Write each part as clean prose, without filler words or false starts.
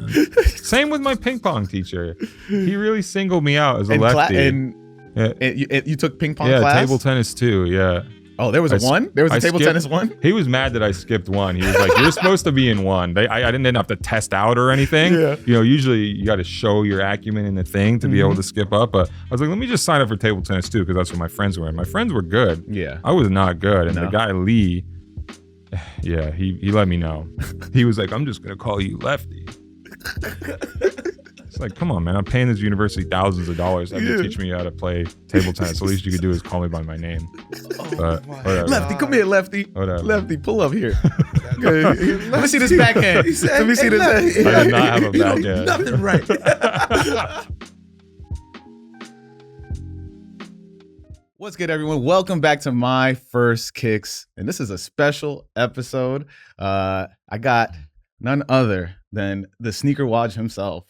man. Same with my ping pong teacher. He really singled me out as a lefty. You took ping pong class? class? Yeah, table tennis too, yeah. Oh, there was one? There was a table tennis one? He was mad that I skipped one. He was like, you're supposed to be in one. I didn't have to test out or anything. Yeah. You know, usually you got to show your acumen in the thing to be able to skip up. But I was like, let me just sign up for table tennis too, because that's what my friends were in. My friends were good. Yeah. I was not good. And the guy, Lee, yeah, he let me know. He was like, I'm just going to call you Lefty. It's like, come on, man. I'm paying this university thousands of dollars to teach me how to play table tennis. The least you could do is call me by my name. But whatever. Lefty, come here, Lefty. Whatever. Lefty, pull up here. Let me see this backhand. Let me see this. I did not have a backhand. Nothing right. What's good, everyone? Welcome back to My First Kicks. And this is a special episode. I got none other than the sneaker watch himself,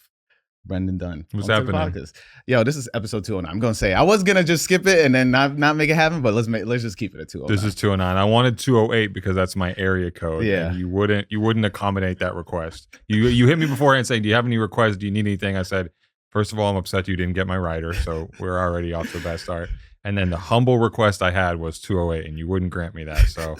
Brendan Dunne. What's happening? Yo, this is episode 209. I'm gonna say I was gonna just skip it and then not make it happen, but let's just keep it at 209. This is 209. I wanted 208 because that's my area code. Yeah, and you wouldn't accommodate that request. You hit me beforehand saying, "Do you have any requests? Do you need anything?" I said, first of all, I'm upset you didn't get my rider, so we're already off to a bad start. And then the humble request I had was 208, and you wouldn't grant me that. So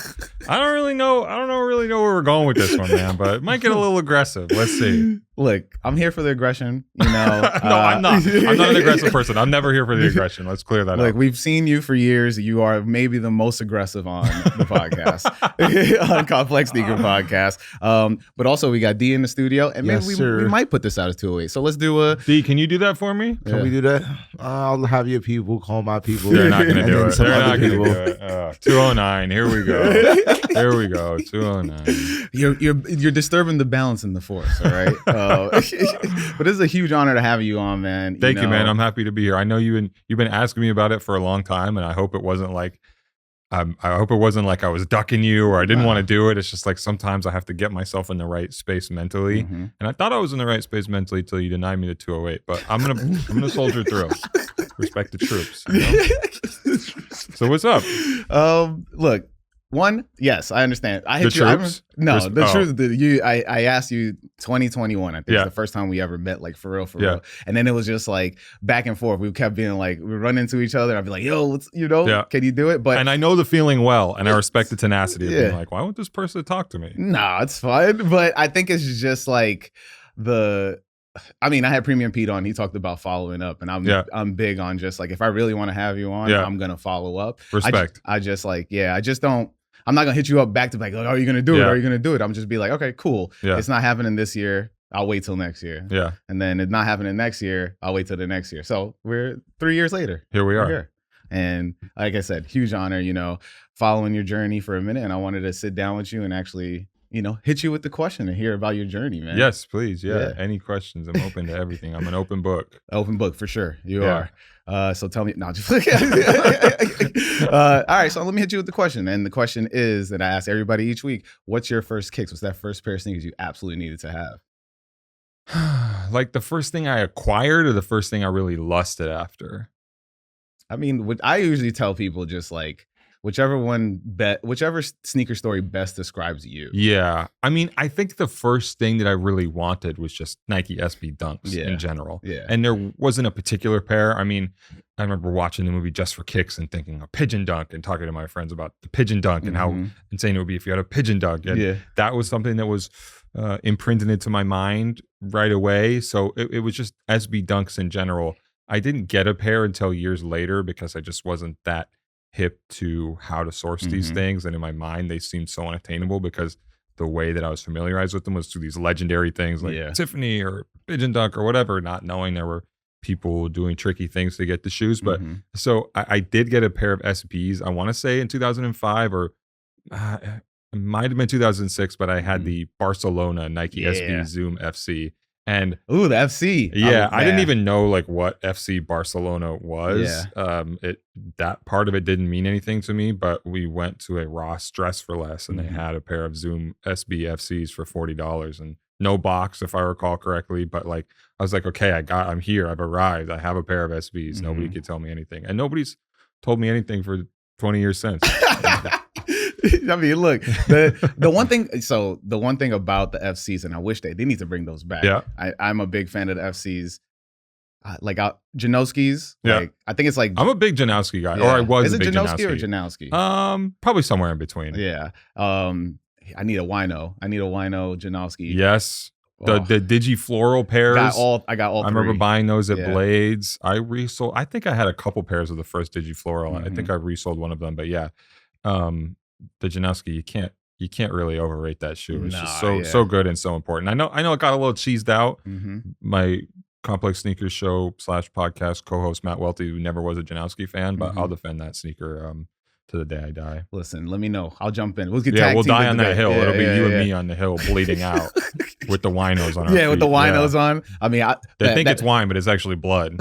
I don't really know where we're going with this one, man. But it might get a little aggressive. Let's see. Look, I'm here for the aggression. You know, no, I'm not. I'm not an aggressive person. I'm never here for the aggression. Let's clear that up. Like, we've seen you for years. You are maybe the most aggressive on the podcast, on Complex Sneaker Podcast. But also we got D in the studio, and maybe we might put this out as 208. So let's do a D. Can you do that for me? Can we do that? I'll have your people call my people. They're not going to do it. They're not going to do it. 209. Here we go. Here we go. 209. You're disturbing the balance in the force. All right. But this is a huge honor to have you on, man. Thank you, man. I'm happy to be here. I know you've been asking me about it for a long time, and I hope it wasn't like I was ducking you or I didn't want to do it. It's just like sometimes I have to get myself in the right space mentally, and I thought I was in the right space mentally till you denied me the 208. But I'm gonna soldier through. Respect the troops. You know? So what's up? Look. One, yes, I understand. I hit the you. Troops? Truth. I asked you 2021. I think it's the first time we ever met, like for real. And then it was just like back and forth. We kept being like, we run into each other. I'd be like, yo, can you do it? And I know the feeling well, and I respect the tenacity of being like, why won't this person talk to me? Nah, it's fine. But I think it's just like I had Premium Pete on. He talked about following up, and I'm big on just like, if I really want to have you on, I'm gonna follow up. Respect. I just don't. I'm not gonna hit you up back to back. Like, are you gonna do it? Are you gonna do it? I'm just be like, okay, cool. Yeah. It's not happening this year. I'll wait till next year. Yeah. And then it's not happening next year. I'll wait till the next year. So we're 3 years later. Here we are. Here. And like I said, huge honor. Following your journey for a minute, and I wanted to sit down with you and actually, hit you with the question and hear about your journey, man. Yes, please. Yeah. Any questions? I'm open to everything. I'm an open book. Open book for sure. You are. So tell me, no, just all right. So let me hit you with the question. And the question is that I ask everybody each week, what's your first kicks? What's that first pair of sneakers you absolutely needed to have? Like the first thing I acquired or the first thing I really lusted after? What I usually tell people, just like, whichever sneaker story best describes you. Yeah. I think the first thing that I really wanted was just Nike SB Dunks in general. Yeah. And there wasn't a particular pair. I remember watching the movie Just for Kicks and thinking a pigeon dunk and talking to my friends about the pigeon dunk and how insane it would be if you had a pigeon dunk. And that was something that was imprinted into my mind right away. So it was just SB Dunks in general. I didn't get a pair until years later because I just wasn't that hip to how to source these things, and in my mind they seemed so unattainable because the way that I was familiarized with them was through these legendary things like Tiffany or Pigeon Dunk or whatever, not knowing there were people doing tricky things to get the shoes. But so I did get a pair of SBs, I want to say in 2005 or it might have been 2006, but I had the Barcelona Nike SB Zoom FC. And the FC. Yeah, I didn't even know like what FC Barcelona was. Yeah. That part of it didn't mean anything to me, but we went to a Ross Dress for Less and they had a pair of Zoom SB FCs for $40 and no box, if I recall correctly. But like, I was like, okay, I'm here. I've arrived. I have a pair of SBs. Nobody could tell me anything. And nobody's told me anything for 20 years since. I mean, look, the one thing. So the one thing about the FCs, and I wish they need to bring those back. Yeah, I'm a big fan of the FCs. Like Janowski's. Yeah, like, I think it's like I'm a big Janowski guy, or I was. Is a it big Janowski or Janowski? Probably somewhere in between. Yeah. I need a wino. Janowski. Yes. The Digi Floral pairs. I got all. I remember buying those at Blades. I resold. I think I had a couple pairs of the first Digi Floral. Mm-hmm. I think I resold one of them. But yeah, the Janowski, you can't really overrate that shoe. It's just so good and so important. I know it got a little cheesed out. Mm-hmm. My Complex Sneakers Show / podcast co-host Matt Welty, who never was a Janowski fan, but I'll defend that sneaker to the day I die. Listen, let me know. I'll jump in. We'll die on that hill. It'll be you and me on the hill bleeding out with the winos on our feet. With the winos on. I mean, they think it's wine, but it's actually blood.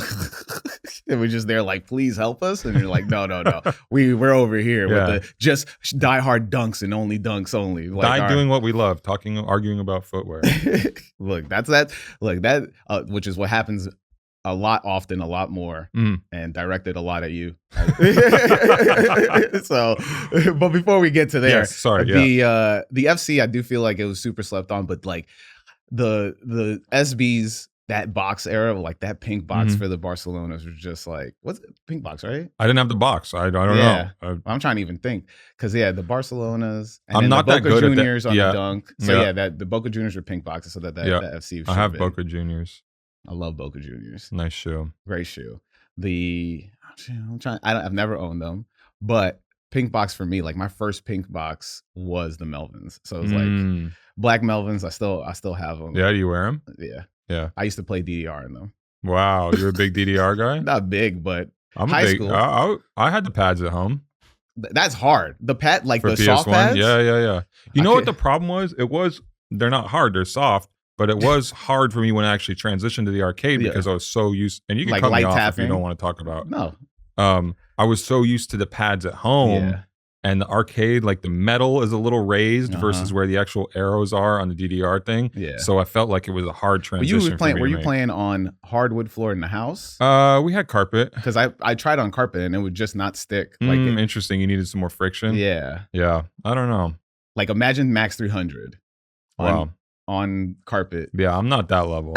And we're just there like, please help us. And you're like, no. We're over here with the just diehard dunks and only dunks only. Like, doing what we love, arguing about footwear. Look, that which is what happens a lot more, and directed a lot at you. So, but before we get to there, the FC, I do feel like it was super slept on, but like the SBs, that box era, like that pink box for the Barcelonas was just like, what's it? Pink box, right? I didn't have the box. I don't know. I'm trying to even think, because the Barcelonas. And I'm not the that Boca good Juniors at on the dunk. So the Boca Juniors were pink boxes, so that FC. I have Boca Juniors. I love Boca Juniors. Nice shoe. Great shoe. I've never owned them, but pink box for me, like my first pink box was the Melvins. So it was like black Melvins. I still have them. Yeah, do you wear them? Yeah. I used to play DDR in them. Wow, you're a big DDR guy? Not big, but I'm high school. I had the pads at home. That's hard. The pad, like for the PS1? soft pads? Yeah. You know what the problem was? They're not hard, they're soft. But it was hard for me when I actually transitioned to the arcade because I was so used, and you can cut me off if you don't want to talk about. No. I was so used to the pads at home, and the arcade, like the metal is a little raised versus where the actual arrows are on the DDR thing. Yeah. So I felt like it was a hard transition. Were you playing on hardwood floor in the house? We had carpet. Because I tried on carpet and it would just not stick. Interesting. You needed some more friction. Yeah. Yeah. I don't know. Like imagine Max 300. Wow. On carpet. Yeah, I'm not that level.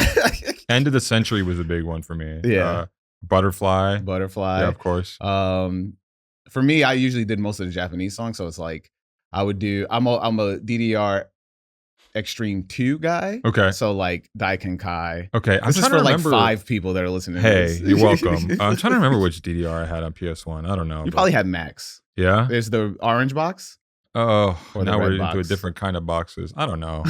End of the Century was a big one for me. Yeah. Butterfly. Yeah, of course. For me, I usually did most of the Japanese songs, so it's like I would do. I'm a DDR Extreme 2 guy. Okay. So like Daiken Kai. Okay. This is for like 5 people that are listening to this. Hey, you're welcome. I'm trying to remember which DDR I had on PS1. I don't know. You probably had Max. Yeah. There's the orange box. Oh, now we're into a different kind of boxes. I don't know.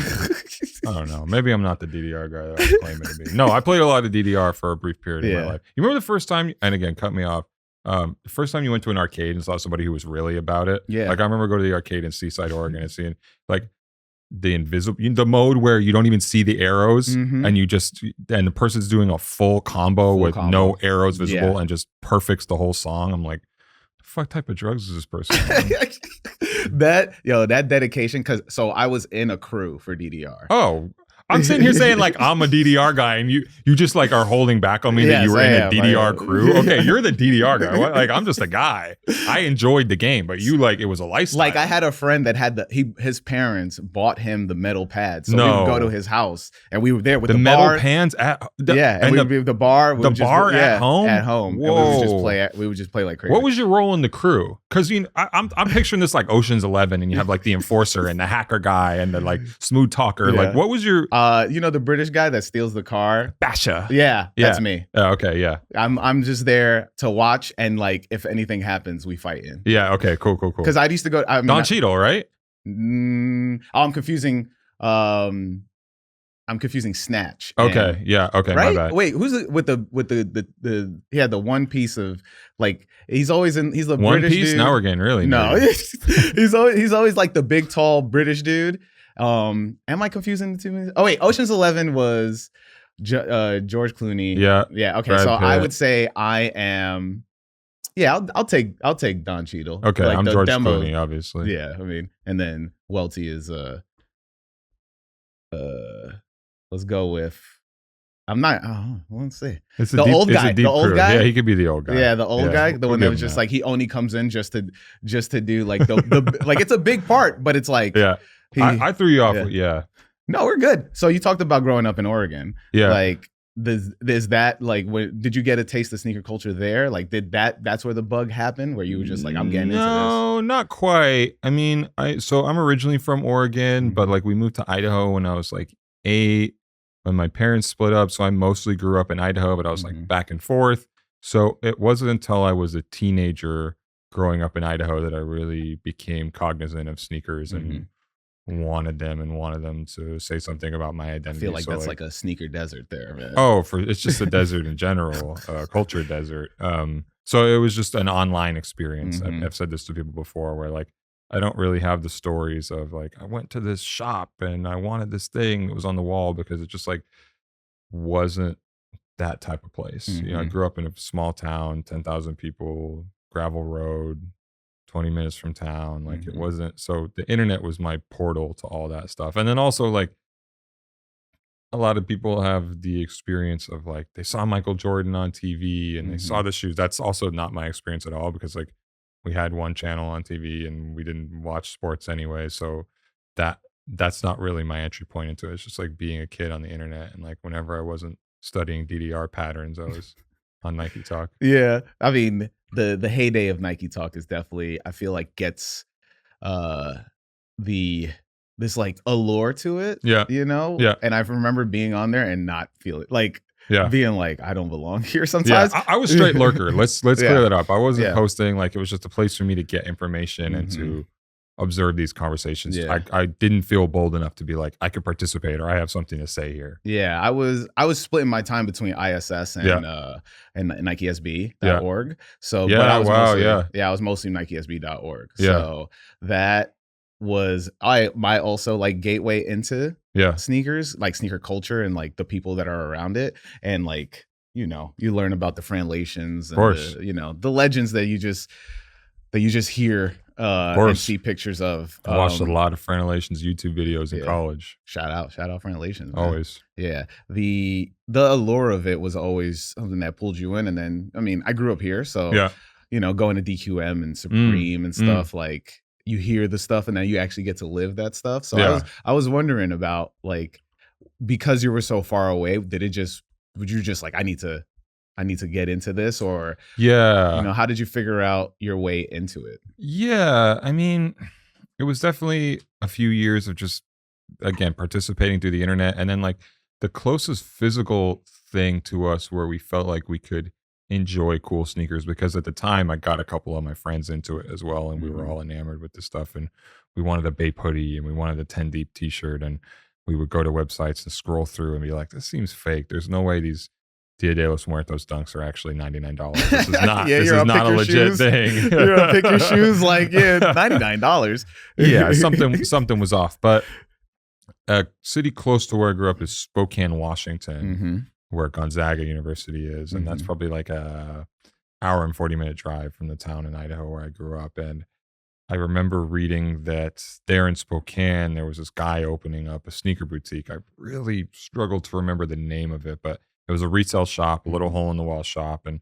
Maybe I'm not the DDR guy that I claim to be. No, I played a lot of DDR for a brief period of my life. You remember the first time, and again, cut me off, the first time you went to an arcade and saw somebody who was really about it? Yeah. Like I remember going to the arcade in Seaside, Oregon and seeing like the mode where you don't even see the arrows and the person's doing a full combo with no arrows visible and just perfects the whole song. I'm like, fuck type of drugs is this person on? that dedication, so I was in a crew for DDR. Oh, I'm sitting here saying like I'm a DDR guy, and you just like are holding back on me that you were in a DDR crew. Okay, you're the DDR guy. What? Like I'm just a guy. I enjoyed the game, but you like it was a lifestyle. Like I had a friend that had his parents bought him the metal pads, so we would go to his house and we were there with the metal bar. pans at the bar. At home. At home. Whoa. And we would just play like crazy. What was your role in the crew? Because I'm picturing this like Ocean's 11, and you have like the enforcer and the hacker guy and the like smooth talker. Like what was your the British guy that steals the car? Basha. Yeah, that's me. Okay, yeah. I'm just there to watch, and like if anything happens, we fight in. Yeah, okay, cool. Because I used to go Don Cheadle, right? I'm confusing Snatch. Okay, yeah, okay, right? my bad. Wait, who's with the he had the one piece of like he's the one British piece? dude. Now we're getting really he's always like the big tall British dude. Am I confusing the two? Oh wait, Ocean's 11 was George Clooney. Yeah. Okay, Brad so Pitt. I would say I am. Yeah, I'll take Don Cheadle. Okay, like I'm George Clooney, obviously. Yeah, I mean, and then Welty is let's go with I'm not. Oh, let's see. It's the old guy. The old guy. Yeah, he could be the old guy. Yeah, the old guy. The one that was just like he only comes in just to do like the like it's a big part, but it's like I threw you off. Yeah. No, we're good. So you talked about growing up in Oregon. Yeah. Like is that like did you get a taste of sneaker culture there? Like that's where the bug happened where you were just like I'm getting into this? No, not quite. I mean, I'm originally from Oregon, but like we moved to Idaho when I was like 8 when my parents split up, so I mostly grew up in Idaho, but I was like back and forth. So it wasn't until I was a teenager growing up in Idaho that I really became cognizant of sneakers and wanted them to say something about my identity. I feel like that's like a sneaker desert there, man. Oh, it's just a desert in general, culture desert. So it was just an online experience. I've said this to people before where like I don't really have the stories of like I went to this shop and I wanted this thing that was on the wall, because it just like wasn't that type of place. You know, I grew up in a small town, 10,000 people, gravel road, 20 minutes from town. Like it wasn't, so the internet was my portal to all that stuff. And then also like a lot of people have the experience of like they saw Michael Jordan on TV and they saw the shoes. That's also not my experience at all, because like we had one channel on TV and we didn't watch sports anyway. So that's not really my entry point into it. It's just like being a kid on the internet, and like whenever I wasn't studying DDR patterns, I was on Nike Talk. Yeah. I mean, the heyday of Nike Talk is definitely, I feel like gets this like allure to it. Yeah. You know? Yeah. And I remember being on there and not feel it. Like being like, I don't belong here sometimes. Yeah, I was straight lurker. Let's clear that up. I wasn't posting. Like it was just a place for me to get information and to observe these conversations. Yeah. I didn't feel bold enough to be like, I could participate or I have something to say here. Yeah, I was splitting my time between ISS and NikeSB.org. So but I was I was mostly NikeSB.org. So that was my also like gateway into sneakers, like sneaker culture and like the people that are around it. And like, you know, you learn about the Franlations and you know, the legends that you just hear and see pictures of. I watched a lot of Franlations YouTube videos in college. Shout out Franlations. Always. Yeah. The allure of it was always something that pulled you in. And then, I mean, I grew up here. So, you know, going to DQM and Supreme and stuff, like you hear the stuff and then you actually get to live that stuff. So I was wondering about like, because you were so far away, would you just like, I need to get into this, or you know, how did you figure out your way into it? Yeah, I mean, it was definitely a few years of just again participating through the internet, and then like the closest physical thing to us where we felt like we could enjoy cool sneakers, because at the time I got a couple of my friends into it as well, and we were all enamored with this stuff, and we wanted a Bape hoodie and we wanted a 10 Deep t-shirt, and we would go to websites and scroll through and be like, this seems fake. There's no way these Dia de los Muertos dunks are actually $99. This is not, this is not a legit thing. You're gonna pick your shoes like, $99. Yeah, something was off. But a city close to where I grew up is Spokane, Washington, where Gonzaga University is. And that's probably like a hour and 40-minute drive from the town in Idaho where I grew up. And I remember reading that there in Spokane, there was this guy opening up a sneaker boutique. I really struggled to remember the name of it, but it was a retail shop, a little hole in the wall shop. And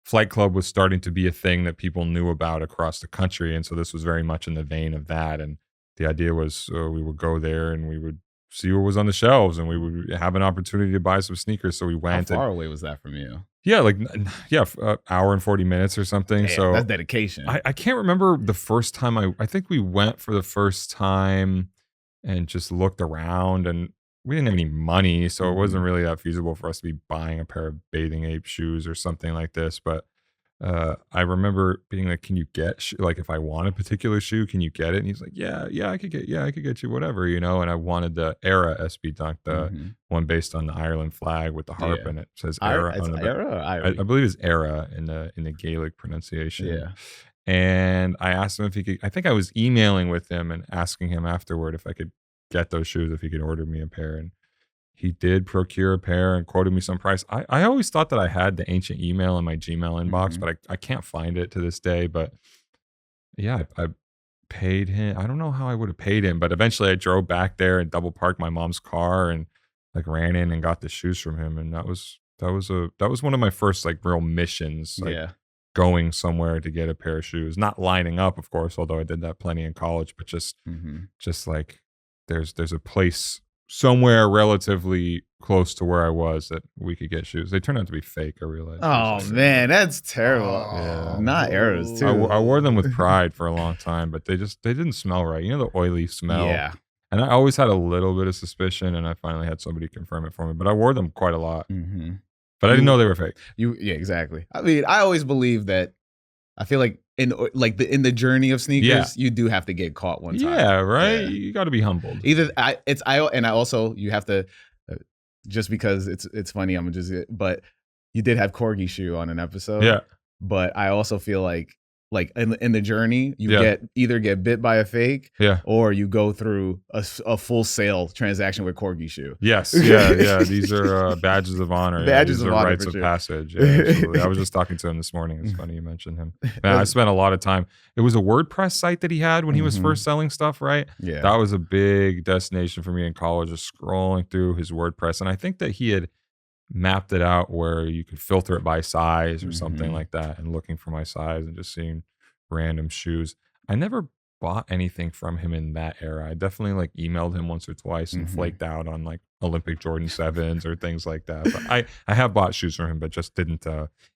Flight Club was starting to be a thing that people knew about across the country. And so this was very much in the vein of that. And the idea was we would go there and we would see what was on the shelves and we would have an opportunity to buy some sneakers. So we went. How far away was that from you? Yeah, like, hour and 40 minutes or something. Damn, so that's dedication. I can't remember the first time I think we went for the first time and just looked around, and we didn't have any money. So it wasn't really that feasible for us to be buying a pair of Bathing Ape shoes or something like this. But I remember being like, can you get, like, if I want a particular shoe, can you get it? And he's like, yeah, I could get you whatever, you know? And I wanted the Era SB Dunk, the one based on the Ireland flag with the harp, and it says Era. Era or I believe it's Era in the Gaelic pronunciation. Yeah. And I asked him if he could, I think I was emailing with him and asking him afterward if I could get those shoes, if he could order me a pair. And he did procure a pair and quoted me some price. I always thought that I had the ancient email in my Gmail inbox, but I can't find it to this day. But yeah, I paid him. I don't know how I would have paid him, but eventually I drove back there and double parked my mom's car and like ran in and got the shoes from him, and that was one of my first like real missions, like going somewhere to get a pair of shoes, not lining up, of course, although I did that plenty in college, but just like there's a place somewhere relatively close to where I was that we could get shoes. They turned out to be fake, I realized. Oh man, that's terrible. Yeah. Not arrows too. I wore them with pride for a long time, but they didn't smell right. You know, the oily smell. Yeah. And I always had a little bit of suspicion, and I finally had somebody confirm it for me. But I wore them quite a lot. But I didn't know they were fake. Yeah, exactly. I mean, I always believe that. I feel like in the journey of sneakers, you do have to get caught one time. Yeah, right. Yeah. You got to be humbled. Either I also you have to just because it's funny. But you did have corgi shoe on an episode. Yeah. But I also feel like in the journey, you either get bit by a fake, or you go through a full sale transaction with corgi shoe. Yes, yeah. These are badges of honor. Badges of honor, rites of passage. Yeah, absolutely. I was just talking to him this morning. It's funny you mentioned him. Man, I spent a lot of time. It was a WordPress site that he had when he was first selling stuff, right? Yeah, that was a big destination for me in college, just scrolling through his WordPress, and I think that he had mapped it out where you could filter it by size or something like that, and looking for my size and just seeing random shoes. I never bought anything from him in that era. I definitely like emailed him once or twice and flaked out on like Olympic Jordan 7s or things like that. But I have bought shoes from him, but just didn't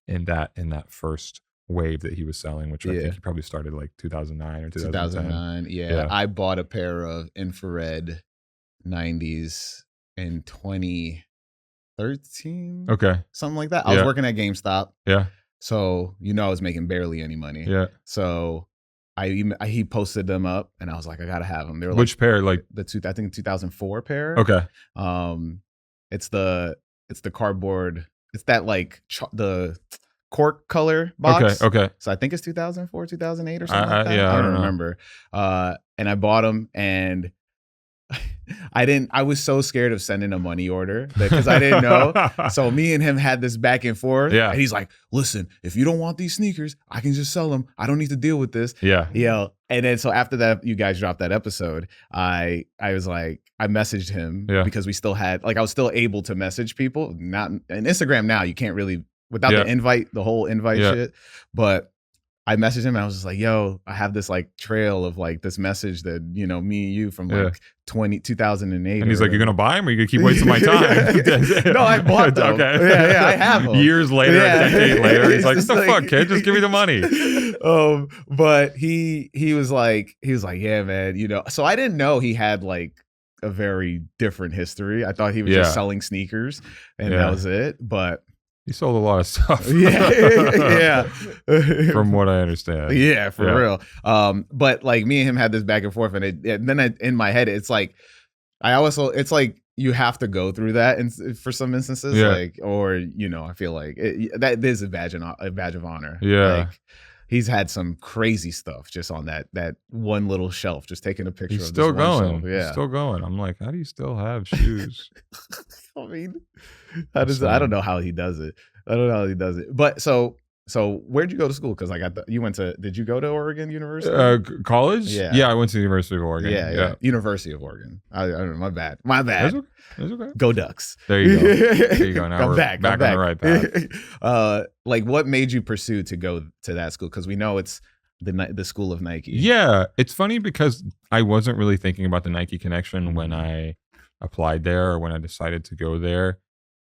in that first wave that he was selling, which I think he probably started like 2009 or 2010. Yeah. I bought a pair of infrared 90s in 2013. Okay. Something like that. I was working at GameStop. Yeah. So, I was making barely any money. Yeah. So he posted them up and I was like, I got to have them. They were Which pair? Like I think 2004 pair. Okay. It's the cardboard. It's that like the cork color box. Okay. So I think it's 2004, 2008 or something like that. Yeah, I don't remember. And I bought them and I was so scared of sending a money order because I didn't know. So me and him had this back and forth. Yeah. And he's like, listen, if you don't want these sneakers, I can just sell them. I don't need to deal with this. Yeah. Yeah. And then so after that, you guys dropped that episode, I was like, I messaged him because we still had, like, I was still able to message people. Not in Instagram now, you can't really, without the invite, the whole invite shit. But I messaged him and I was just like, yo, I have this like trail of like this message that, me and you from like 2008. And he's like, you're going to buy them or you're going to keep wasting my time? No, I bought them. Okay. Yeah, I have them. Years later, a decade later, he's like, what the fuck, kid? Just give me the money. But he was like, yeah, man, so I didn't know he had like a very different history. I thought he was just selling sneakers and that was it. But he sold a lot of stuff. Yeah. From what I understand. Yeah, for real. But like me and him had this back and forth, and then in my head, it's like, it's like you have to go through that, and for some instances, like, or I feel like that is a badge of honor. Yeah. Like, he's had some crazy stuff just on that one little shelf, just taking a picture of still this one going. shelf. Yeah. He's still going. I'm like, how do you still have shoes? I mean, I don't know how he does it. But so where'd you go to school? Because did you go to Oregon University? College? Yeah. I went to the University of Oregon. Yeah. University of Oregon. I don't know. My bad. That's okay. Go Ducks. There you go. Now we're back on the right path. Like, what made you pursue to go to that school? Because we know it's the school of Nike. Yeah. It's funny because I wasn't really thinking about the Nike connection when I applied there or when I decided to go there.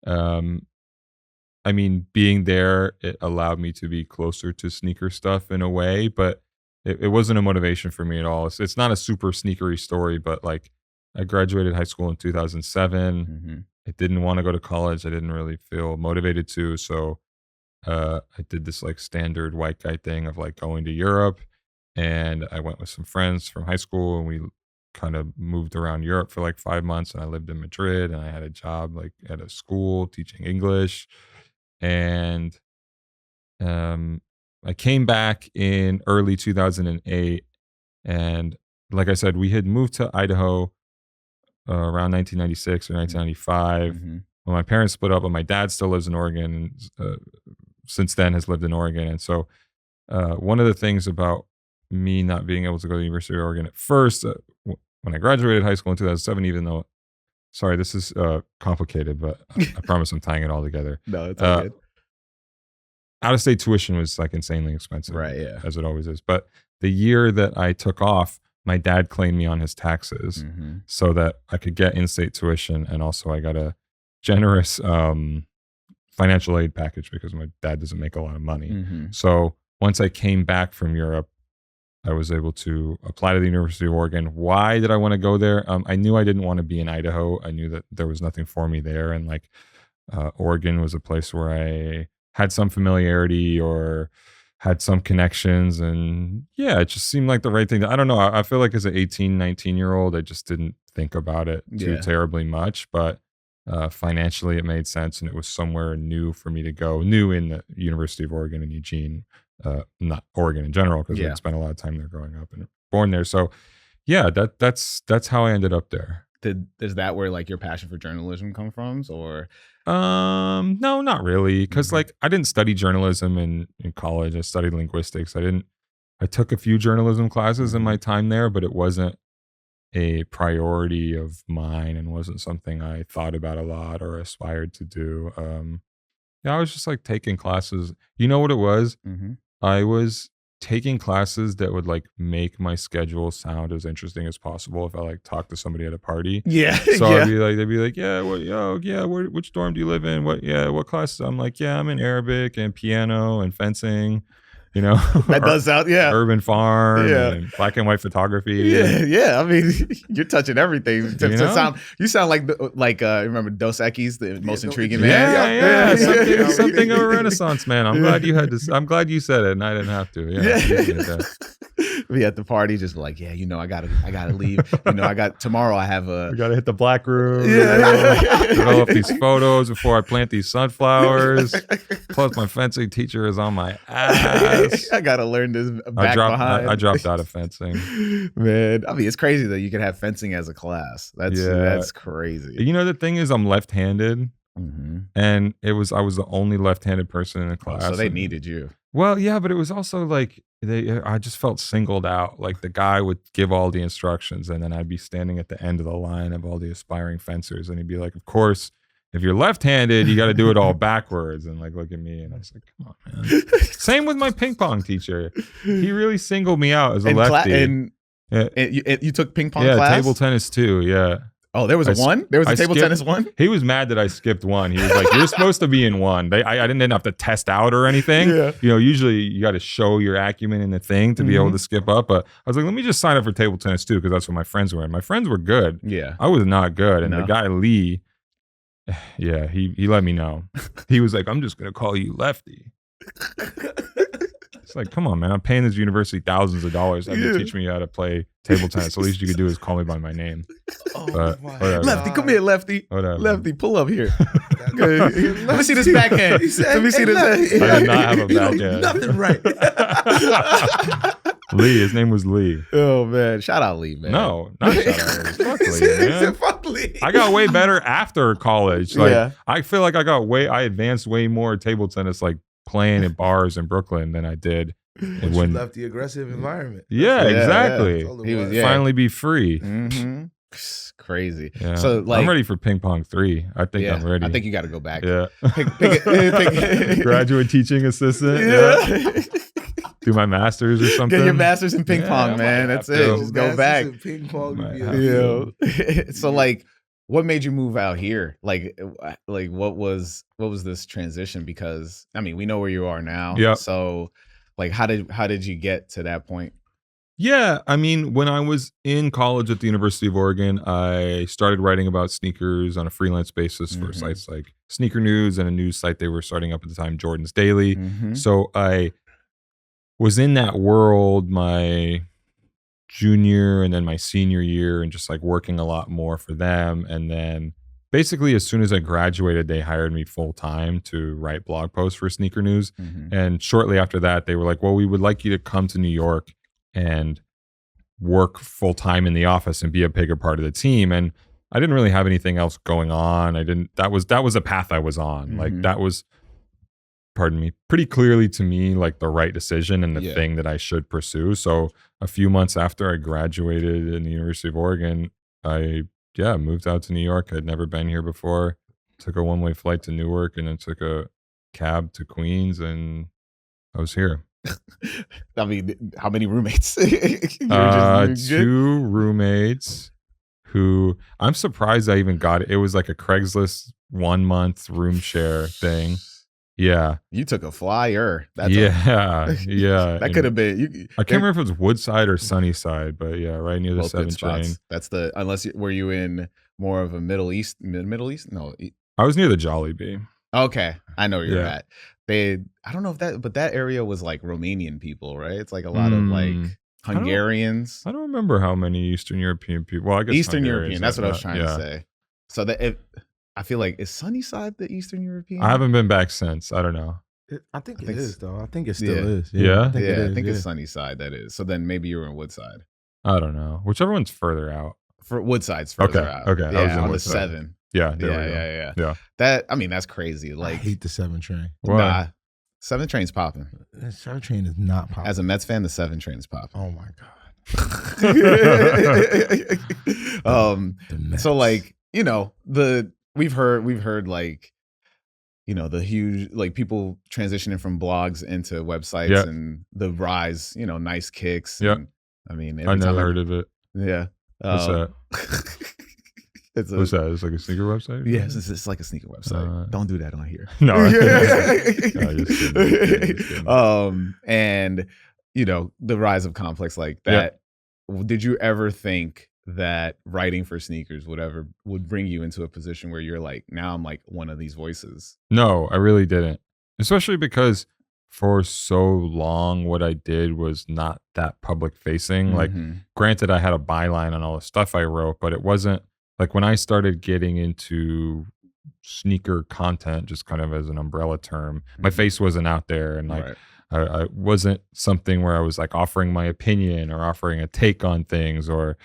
I mean, being there, it allowed me to be closer to sneaker stuff in a way, but it wasn't a motivation for me at all. It's not a super sneakery story, but like I graduated high school in 2007. I didn't want to go to college. I didn't really feel motivated to. So I did this like standard white guy thing of like going to Europe, and I went with some friends from high school and we kind of moved around Europe for like 5 months, and I lived in Madrid and I had a job like at a school teaching English. And I came back in early 2008, and like I said, we had moved to Idaho around 1996 or 1995. When my parents split up, but my dad still lives in Oregon, and since then has lived in Oregon. And so one of the things about me not being able to go to the University of Oregon at first, when I graduated high school in 2007, even though Sorry, this is complicated, but I promise I'm tying it all together. No, it's all good. Out-of-state tuition was like insanely expensive, right? Yeah, as it always is. But the year that I took off, my dad claimed me on his taxes so that I could get in-state tuition, and also I got a generous financial aid package because my dad doesn't make a lot of money. So once I came back from Europe, I was able to apply to the University of Oregon. Why did I want to go there? I knew I didn't want to be in Idaho. I knew that there was nothing for me there, and like Oregon was a place where I had some familiarity or had some connections, and yeah, it just seemed like the right thing. I don't know. I feel like as an 18, 19-year-old, I just didn't think about it too terribly much, but financially it made sense, and it was somewhere new for me to go, new in the University of Oregon in Eugene, not Oregon in general, because I spent a lot of time there growing up and born there. So yeah, that's how I ended up there. Is that where like your passion for journalism come from, or? No, not really. Because like I didn't study journalism in college. I studied linguistics. I took a few journalism classes in my time there, but it wasn't a priority of mine and wasn't something I thought about a lot or aspired to do. I was just like taking classes. You know what it was? I was taking classes that would like make my schedule sound as interesting as possible if I like talked to somebody at a party. So I'd be like, they'd be like, which dorm do you live in? What classes? I'm like, I'm in Arabic and piano and fencing. You know, that does sound urban farm, and black and white photography. I mean, you're touching everything. You sound like remember Dos Equis, the most intriguing man. Something of a renaissance man. I'm glad you had this. I'm glad you said it, and I didn't have to. Be at the party, just like, I gotta leave. Tomorrow. I have we gotta hit the black room. Develop these photos before I plant these sunflowers. Plus, my fencing teacher is on my ass. I gotta learn this behind. I dropped out of fencing. Man, I mean, it's crazy that you could have fencing as a class. That's crazy. You know, the thing is, I'm left-handed, and I was the only left-handed person in the class. So they needed you. Well, yeah, but it was also like I just felt singled out. Like the guy would give all the instructions, and then I'd be standing at the end of the line of all the aspiring fencers, and he'd be like, "Of course, if you're left-handed, you got to do it all backwards." And like, look at me. And I was like, come on, man. Same with my ping pong teacher. He really singled me out as a lefty. You took ping pong class? Yeah, table tennis too. Yeah. Oh, there was one? There was a table tennis one? He was mad that I skipped one. He was like, you're supposed to be in one. I didn't have to test out or anything. You know, usually you got to show your acumen in the thing to be able to skip up. But I was like, let me just sign up for table tennis too, because that's what my friends were. And my friends were good. Yeah. I was not good. And the guy, Lee, he let me know. He was like, I'm just going to call you Lefty. It's like, come on, man. I'm paying this university thousands of dollars to teach me how to play table tennis. The least you could do is call me by my name. Lefty, come here, Lefty. Whatever. Lefty, pull up here. Let me see this backhand. Let me see this. I did not have a backhand. Nothing right. Lee, his name was Lee. Oh man, shout out Lee, man. No, not shout out Lee. Fuck Lee, man. Fuck Lee. I got way better after college. Like I feel like I advanced way more table tennis, like playing in bars in Brooklyn than I did when you left the aggressive environment. Exactly. He was finally be free. Crazy. Yeah. So like, I'm ready for ping pong 3. I think I'm ready. I think you got to go back. Yeah. Graduate teaching assistant. Do my master's or something. Get your master's in ping pong, man. That's it. Just go back. Ping pong. So like, what made you move out here? Like what was this transition? Because I mean, we know where you are now. Yeah. So like, how did you get to that point? Yeah, I mean, when I was in college at the University of Oregon, I started writing about sneakers on a freelance basis for sites like Sneaker News and a news site they were starting up at the time, Jordan's Daily. So I was in that world my junior and then my senior year, and just like working a lot more for them. And then basically as soon as I graduated, they hired me full time to write blog posts for Sneaker News. And shortly after that, they were like, well, we would like you to come to New York and work full time in the office and be a bigger part of the team. And I didn't really have anything else going on. That was a path I was on. Like that was, pardon me, pretty clearly to me, like the right decision and the thing that I should pursue. So a few months after I graduated in the University of Oregon, I moved out to New York. I'd never been here before. Took a one-way flight to Newark and then took a cab to Queens, and I was here. I mean, how many roommates? 2 roommates who I'm surprised I even got it. It was like a Craigslist 1-month room share thing. Yeah. You took a flyer. Yeah. That could have been. I can't remember if it was Woodside or Sunnyside, but yeah, right near the 7 train. That's were you in more of a Middle East? No. I was near the Jollibee. Okay. I know where you're at. I don't know if that area was like Romanian people, right? It's like a lot of like Hungarians. I don't remember how many Eastern European people. Well, I guess Eastern European. That's what I was trying to say. So I feel like, is Sunnyside the Eastern European? I haven't been back since. I don't know. I think it is, though. I think it still is. Yeah? I think it's Sunnyside that is. So then maybe you were in Woodside. I don't know. Whichever one's further out. For Woodside's further out. Okay. Yeah, I was on the 7. Yeah. Yeah. That's crazy. Like, I hate the 7 train. What? Nah. 7 train's popping. The 7 train is not popping. As a Mets fan, the 7 train's popping. Oh my God. So like, we've heard like, the huge, like, people transitioning from blogs into websites and the rise, nice kicks. Yeah. I mean, I never heard of it. Yeah. What's that? What's that? It's like a sneaker website? Yes, it's like a sneaker website. Don't do that on here. No. Just kidding. And the rise of complex like that. Yeah. Did you ever think that writing for sneakers would bring you into a position where you're like, now I'm like one of these voices? No, I really didn't. Especially because for so long, what I did was not that public facing. Mm-hmm. Like, granted, I had a byline on all the stuff I wrote, but it wasn't like when I started getting into sneaker content, just kind of as an umbrella term, my face wasn't out there. And like, I wasn't something where I was like offering my opinion or offering a take on things or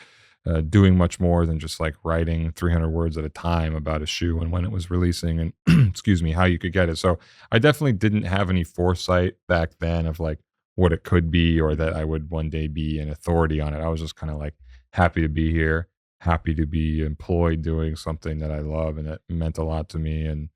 doing much more than just like writing 300 words at a time about a shoe and when it was releasing and excuse me, how you could get it. So I definitely didn't have any foresight back then of like what it could be or that I would one day be an authority on it. I was just kind of like happy to be here, happy to be employed doing something that I love and that meant a lot to me and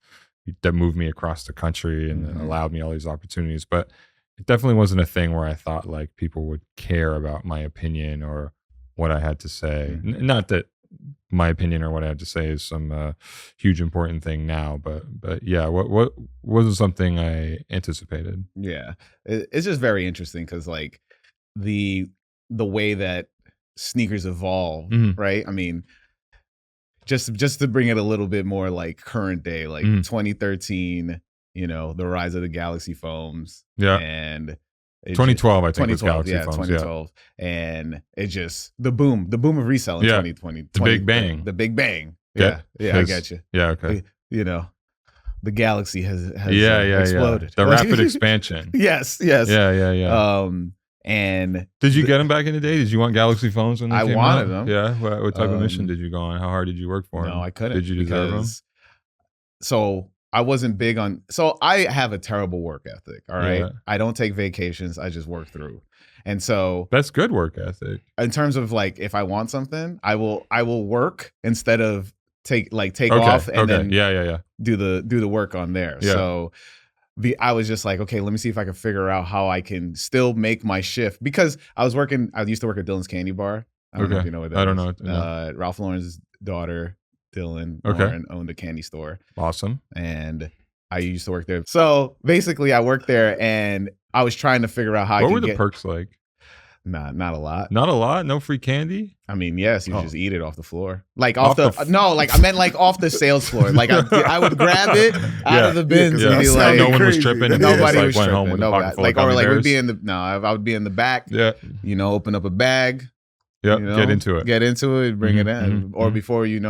that moved me across the country and allowed me all these opportunities. But it definitely wasn't a thing where I thought like people would care about my opinion or what I had to say. Not that my opinion or what I had to say is some huge important thing now, but yeah, what wasn't something I anticipated. Yeah, it's just very interesting because like the way that sneakers evolve, right? I mean, just to bring it a little bit more like current day, like 2013, the rise of the Galaxy foams, and 2012, I think was Galaxy foams. 2012, and it just the boom of resale in 2020, the big bang, yeah, I get you. Yeah, okay. The Galaxy has Yeah. exploded. The rapid expansion. Yes. Yeah. And did you get them back in the day? Did you want Galaxy phones when they came wanted out? them. Yeah. What type of mission did you go on? How hard did you work for them? No, I couldn't. Did you deserve them? So I wasn't big on. So I have a terrible work ethic. All right. Yeah. I don't take vacations. I just work through. And so that's good work ethic. In terms of like, if I want something, I will work instead of take off and then do the work on there. Yeah. So I was just like, okay, let me see if I can figure out how I can still make my shift because I used to work at Dylan's Candy Bar. I don't know if you know what that is. I don't know. No. Ralph Lauren's daughter, Dylan Lauren, owned a candy store. Awesome. And I used to work there. So basically I worked there and I was trying to figure out how What were the perks like? Nah, not a lot. Not a lot? No free candy? I mean, yes, you just eat it off the floor. Like I meant like off the sales floor. Like I would grab it out of the bins and be like, no one was tripping. And nobody just, was tripping. Home with Nobody. Like, or like we'd be in I would be in the back. Yeah. Open up a bag. Yeah. Get into it. Bring it in. Or before you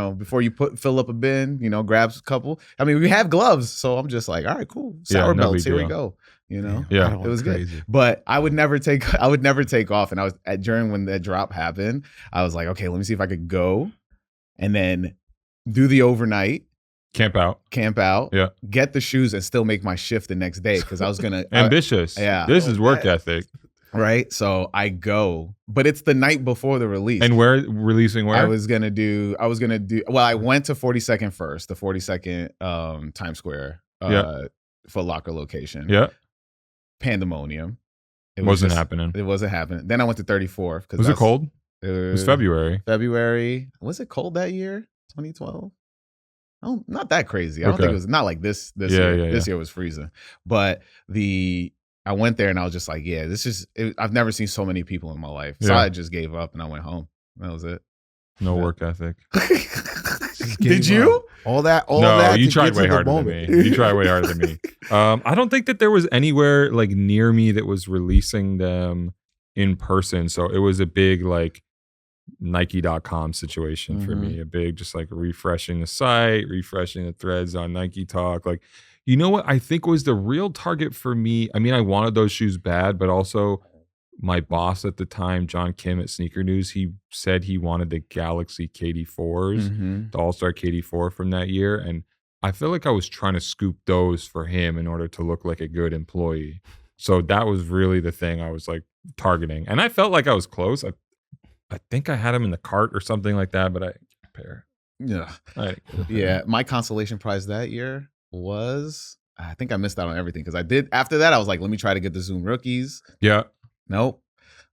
fill up a bin, grab a couple. I mean, we have gloves, so I'm just like, all right, cool. Sour belts. Here we go. Yeah, it was crazy. Good. But I would never take off. And I was during when that drop happened, I was like, okay, let me see if I could go and then do the overnight. Camp out. Yeah. Get the shoes and still make my shift the next day because I was gonna ambitious. Yeah. This is work ethic. Right. So I go, but it's the night before the release. And releasing where? I was gonna do. Well, I went to 42nd first, the 42nd Times Square Foot Locker location. Yeah. Pandemonium. It wasn't happening. It wasn't happening. Then I went to 34th. Was it cold? It was February. Was it cold that year? 2012. Oh, not that crazy. I don't think it was not like this year. This year was freezing. But I went there and I was just like, I've never seen so many people in my life. So I just gave up and I went home. That was it. No work ethic. Did you? All that. No, you tried way harder than me. You tried way harder than me. I don't think that there was anywhere like near me that was releasing them in person. So it was a big like Nike.com situation for me. A big just like refreshing the site, refreshing the threads on Nike Talk. Like, you know what I think was the real target for me? I mean, I wanted those shoes bad, but also my boss at the time, John Kim at Sneaker News, he said he wanted the Galaxy KD4s, the All-Star KD4 from that year. And I feel like I was trying to scoop those for him in order to look like a good employee. So that was really the thing I was like targeting. And I felt like I was close. I think I had them in the cart or something like that, but I didn't get a pair. Yeah. My consolation prize that year was, I think I missed out on everything because I did. After that, I was like, let me try to get the Zoom rookies. Yeah. Nope.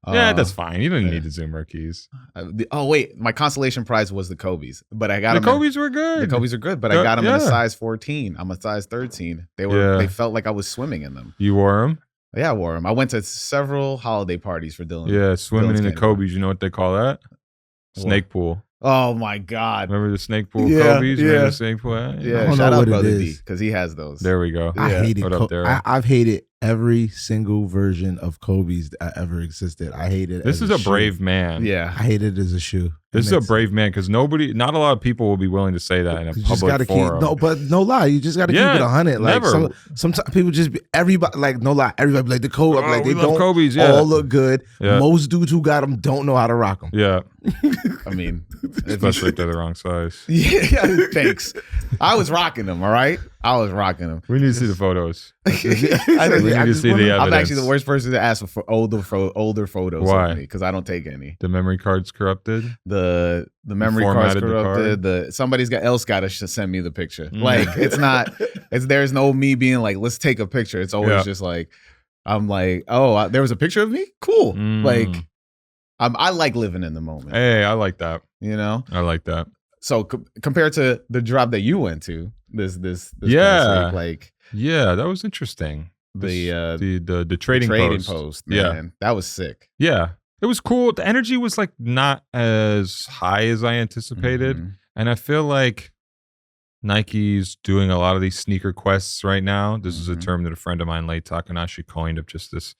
Yeah, that's fine. You didn't need the Zoom rookies. Wait, my consolation prize was the Kobe's, but I got them. The Kobe's were good. The Kobe's are good, but I got them in a size 14. I'm a size 13. They felt like I was swimming in them. You wore them? Yeah, I wore them. I went to several holiday parties for Dylan. Yeah, swimming in the Kobe's. You know what they call that? Snake pool. Oh my God! Remember the snake pool Kobe's? Remember the snake pool? Yeah, shout out Brother D because he has those. There we go. I hated I've hated every single version of Kobe's that ever existed. I hated. This is a brave man. Yeah, I hate it as a shoe. This is a brave man because not a lot of people will be willing to say that in a public forum. But no lie, you just got to keep it 100. Like sometimes people just everybody like no lie, everybody be like the Kobe, like they don't Kobe's, all look good. Yeah. Most dudes who got them don't know how to rock them. Yeah, I mean, especially if they're the wrong size. Yeah, thanks. I was rocking them. All right, I was rocking them. We need to see the photos. We need to see the evidence. I'm actually the worst person to ask for older photos. Why? Because I don't take any. The memory card's corrupted. The memory card's corrupted. Somebody's else got to send me the picture. Like it's not. There's no me being like, let's take a picture. It's always just like, I'm like, oh, there was a picture of me. Cool. Like, I like living in the moment. Hey, I like that. You know, I like that. So compared to the drop that you went to, this past week, that was interesting. The trading post, man, that was sick. Yeah, it was cool. The energy was like not as high as I anticipated, and I feel like Nike's doing a lot of these sneaker quests right now. This is a term that a friend of mine, Late Takanashi, coined of just this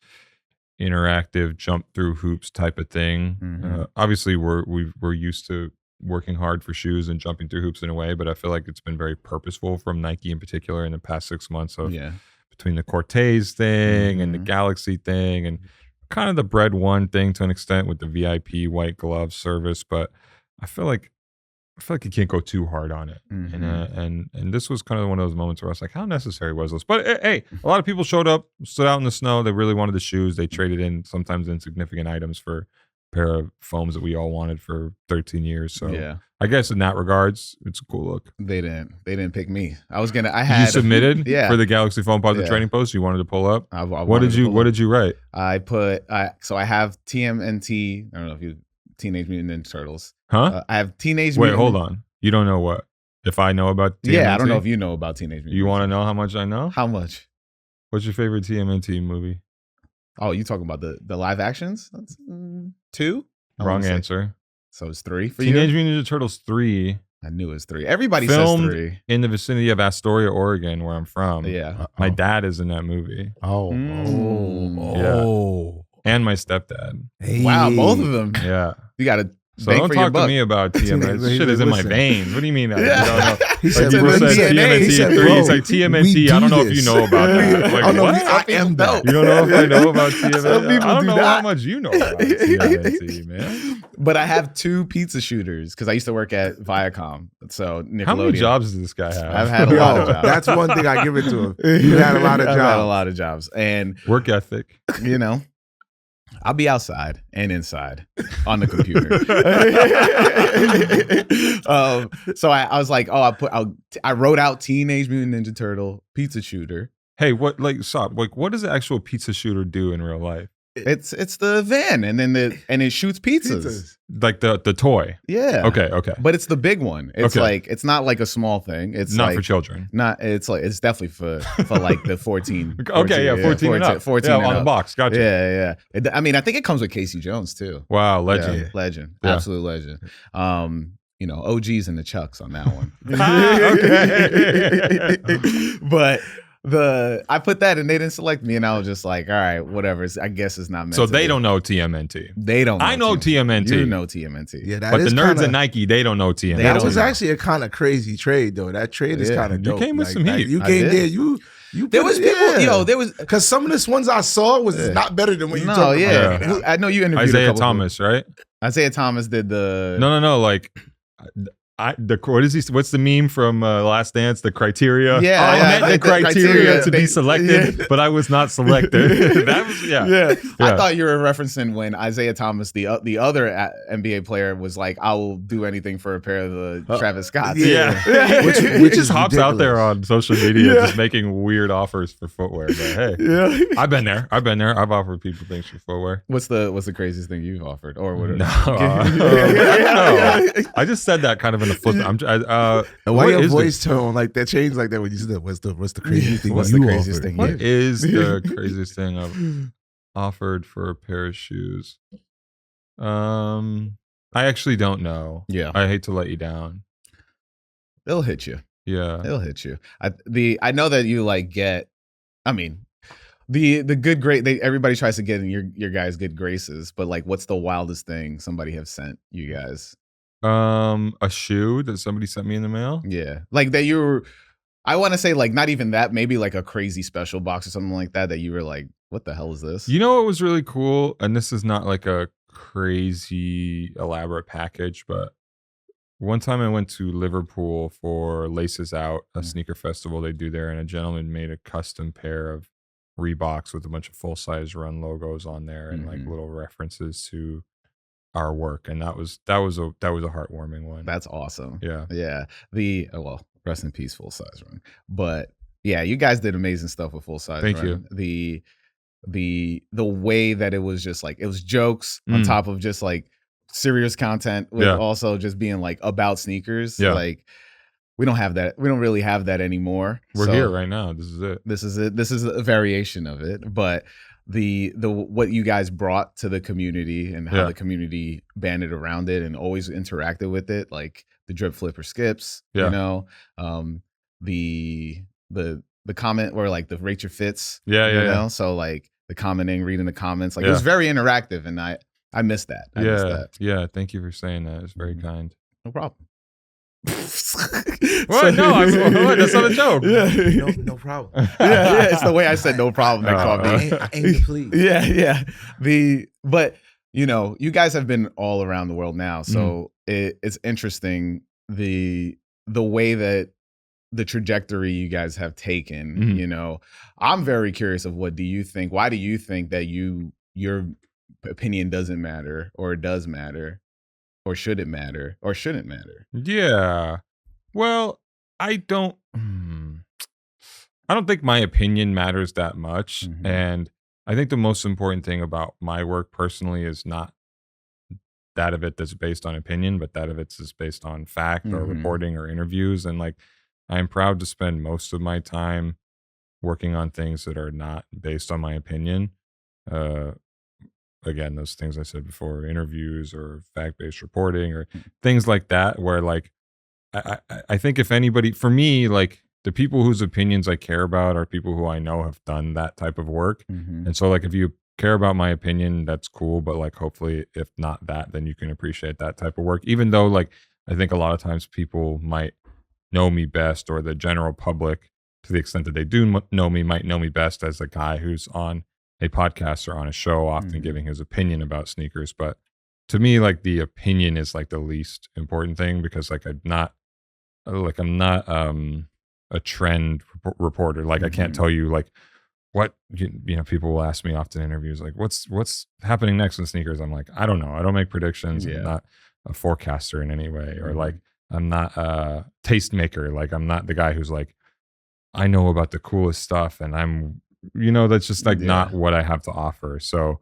interactive jump through hoops type of thing. Obviously, we're used to working hard for shoes and jumping through hoops in a way, but I feel like it's been very purposeful from Nike in particular in the past 6 months of between the Cortez thing and the Galaxy thing and kind of the Bread One thing to an extent with the VIP white glove service. But I feel like you can't go too hard on it. And this was kind of one of those moments where I was like, how necessary was this? But hey, a lot of people showed up, stood out in the snow. They really wanted the shoes. They traded in sometimes insignificant items for pair of foams that we all wanted for 13 years. So I guess in that regards, it's a cool look. They didn't pick me. You submitted for the Galaxy Foam Positive Trading Post. You wanted to pull up. What did you write? I have TMNT. I don't know if you Teenage Mutant Ninja Turtles. Huh? I have Teenage Wait, Mutant. hold on. You don't know what? If I know about TMNT? Yeah, I don't know if you know about Teenage Mutant. You want to know how much I know? How much? What's your favorite TMNT movie? Oh, you talking about the live actions? That's 2? Wrong answer. So it's 3 for Teenage you? Mutant Ninja Turtles 3. I knew it was 3. Everybody filmed says 3. In the vicinity of Astoria, Oregon, where I'm from. Yeah. My dad is in that movie. Oh. And my stepdad. Hey. Wow, both of them. Yeah. You got to. So don't talk to me about TMNT. This shit is in my veins. What do you mean? You don't know? He said TMNT 3. He's like TMNT. I don't know if you know about that. Like, what? I am that. You don't know if I know about TMNT? I don't know how much you know about TMNT, man. But I have 2 pizza shooters because I used to work at Viacom. So Nickelodeon. How many jobs does this guy have? I've had a lot of jobs. That's one thing I give it to him. You had a lot of jobs. I've had a lot of jobs. And work ethic. You know. I'll be outside and inside on the computer. So I was like, I wrote out Teenage Mutant Ninja Turtle pizza shooter. Hey, what what does the actual pizza shooter do in real life? It's the van, and then it shoots pizzas. Like the toy. Yeah. Okay. But it's the big one. It's like, it's not like a small thing. It's not like, for children. It's definitely for like the 14. 14 and up. 14 on the box. Gotcha. Yeah. I mean, I think it comes with Casey Jones too. Wow, legend. Yeah, legend. Yeah. Absolute legend. OGs and the Chucks on that one. But I put that and they didn't select me, and I was just like, all right, whatever. I guess it's not meant so they don't know TMNT. They don't know. I know TMNT. You know TMNT. Yeah, but the nerds at Nike, they don't know TMNT. That was actually a kind of crazy trade, though. That trade is kind of dope. You came with some heat. You came there. You there was people, there was, because some of the ones I saw was not better than what you talked about. I know you interviewed Isaiah Thomas, right? Isaiah Thomas did the no, like what's the meme from Last Dance? The criteria. Yeah, I meant the criteria to be selected, but I was not selected. That was I thought you were referencing when Isaiah Thomas, the other NBA player, was like, "I will do anything for a pair of the Travis Scotts." Yeah, which just hops out there on social media, just making weird offers for footwear. But hey, I've been there. I've offered people things for footwear. What's the craziest thing you've offered, or whatever? No, I just said that kind of in a flip. Why your voice tone like that changed like that when you said that? What's the craziest thing? What's the craziest thing? What is the craziest thing I've offered for a pair of shoes? I actually don't know. Yeah, I hate to let you down. They'll hit you. Yeah, they'll hit you. I know that you like get. I mean, the good great. Everybody tries to get in your guys' good graces, but like, what's the wildest thing somebody have sent you guys? A shoe that somebody sent me in the mail. Yeah, like that I want to say like not even that, maybe like a crazy special box or something like that you were like, what the hell is this? You know what was really cool, and this is not like a crazy elaborate package, but one time I went to Liverpool for Laces Out, a sneaker festival they do there, and a gentleman made a custom pair of Reeboks with a bunch of full-size Run logos on there and like little references to our work, and that was a heartwarming one. That's awesome. Yeah. Rest in peace, Full Size Run. But yeah, you guys did amazing stuff with Full Size Run. Thank you. The way that it was just like, it was jokes on top of just like serious content with also just being like about sneakers. Like we don't have that. We don't really have that anymore. We're here right now. This is it. This is a variation of it, but the what you guys brought to the community and how the community banded around it and always interacted with it, like the drip flipper skips, you know, the comment where like the rate your fits, you know, so like the commenting, reading the comments, like it was very interactive, and I missed that. I missed that. Yeah, thank you for saying that. It's very kind. No problem. What? No, that's not a joke. No problem. Yeah, it's the way I said no problem that caught me. I ain't pleased. Yeah. But you know, you guys have been all around the world now, so it's interesting the way that the trajectory you guys have taken. You know, I'm very curious of what do you think? Why do you think that your opinion doesn't matter, or it does matter? Or should it matter? Or shouldn't matter? Yeah. Well, I don't think my opinion matters that much. And I think the most important thing about my work personally is not that of it that's based on opinion, but that of it's is based on fact or reporting or interviews. And like, I'm proud to spend most of my time working on things that are not based on my opinion. Again, those things I said before, interviews or fact-based reporting or things like that, where like, I think if anybody, for me, like the people whose opinions I care about are people who I know have done that type of work. And so like, if you care about my opinion, that's cool. But like, hopefully if not that, then you can appreciate that type of work. Even though like, I think a lot of times people might know me best, or the general public, to the extent that they do know me, might know me best as a guy who's on a podcast or on a show, often giving his opinion about sneakers. But to me, like the opinion is like the least important thing, because like I'm not a trend reporter. Like I can't tell you like what, people will ask me often in interviews, like, what's happening next in sneakers? I'm like, I don't know. I don't make predictions. I'm not a forecaster in any way, or like, I'm not a tastemaker. Like, I'm not the guy who's like, I know about the coolest stuff, and I'm, that's just like not what I have to offer. So,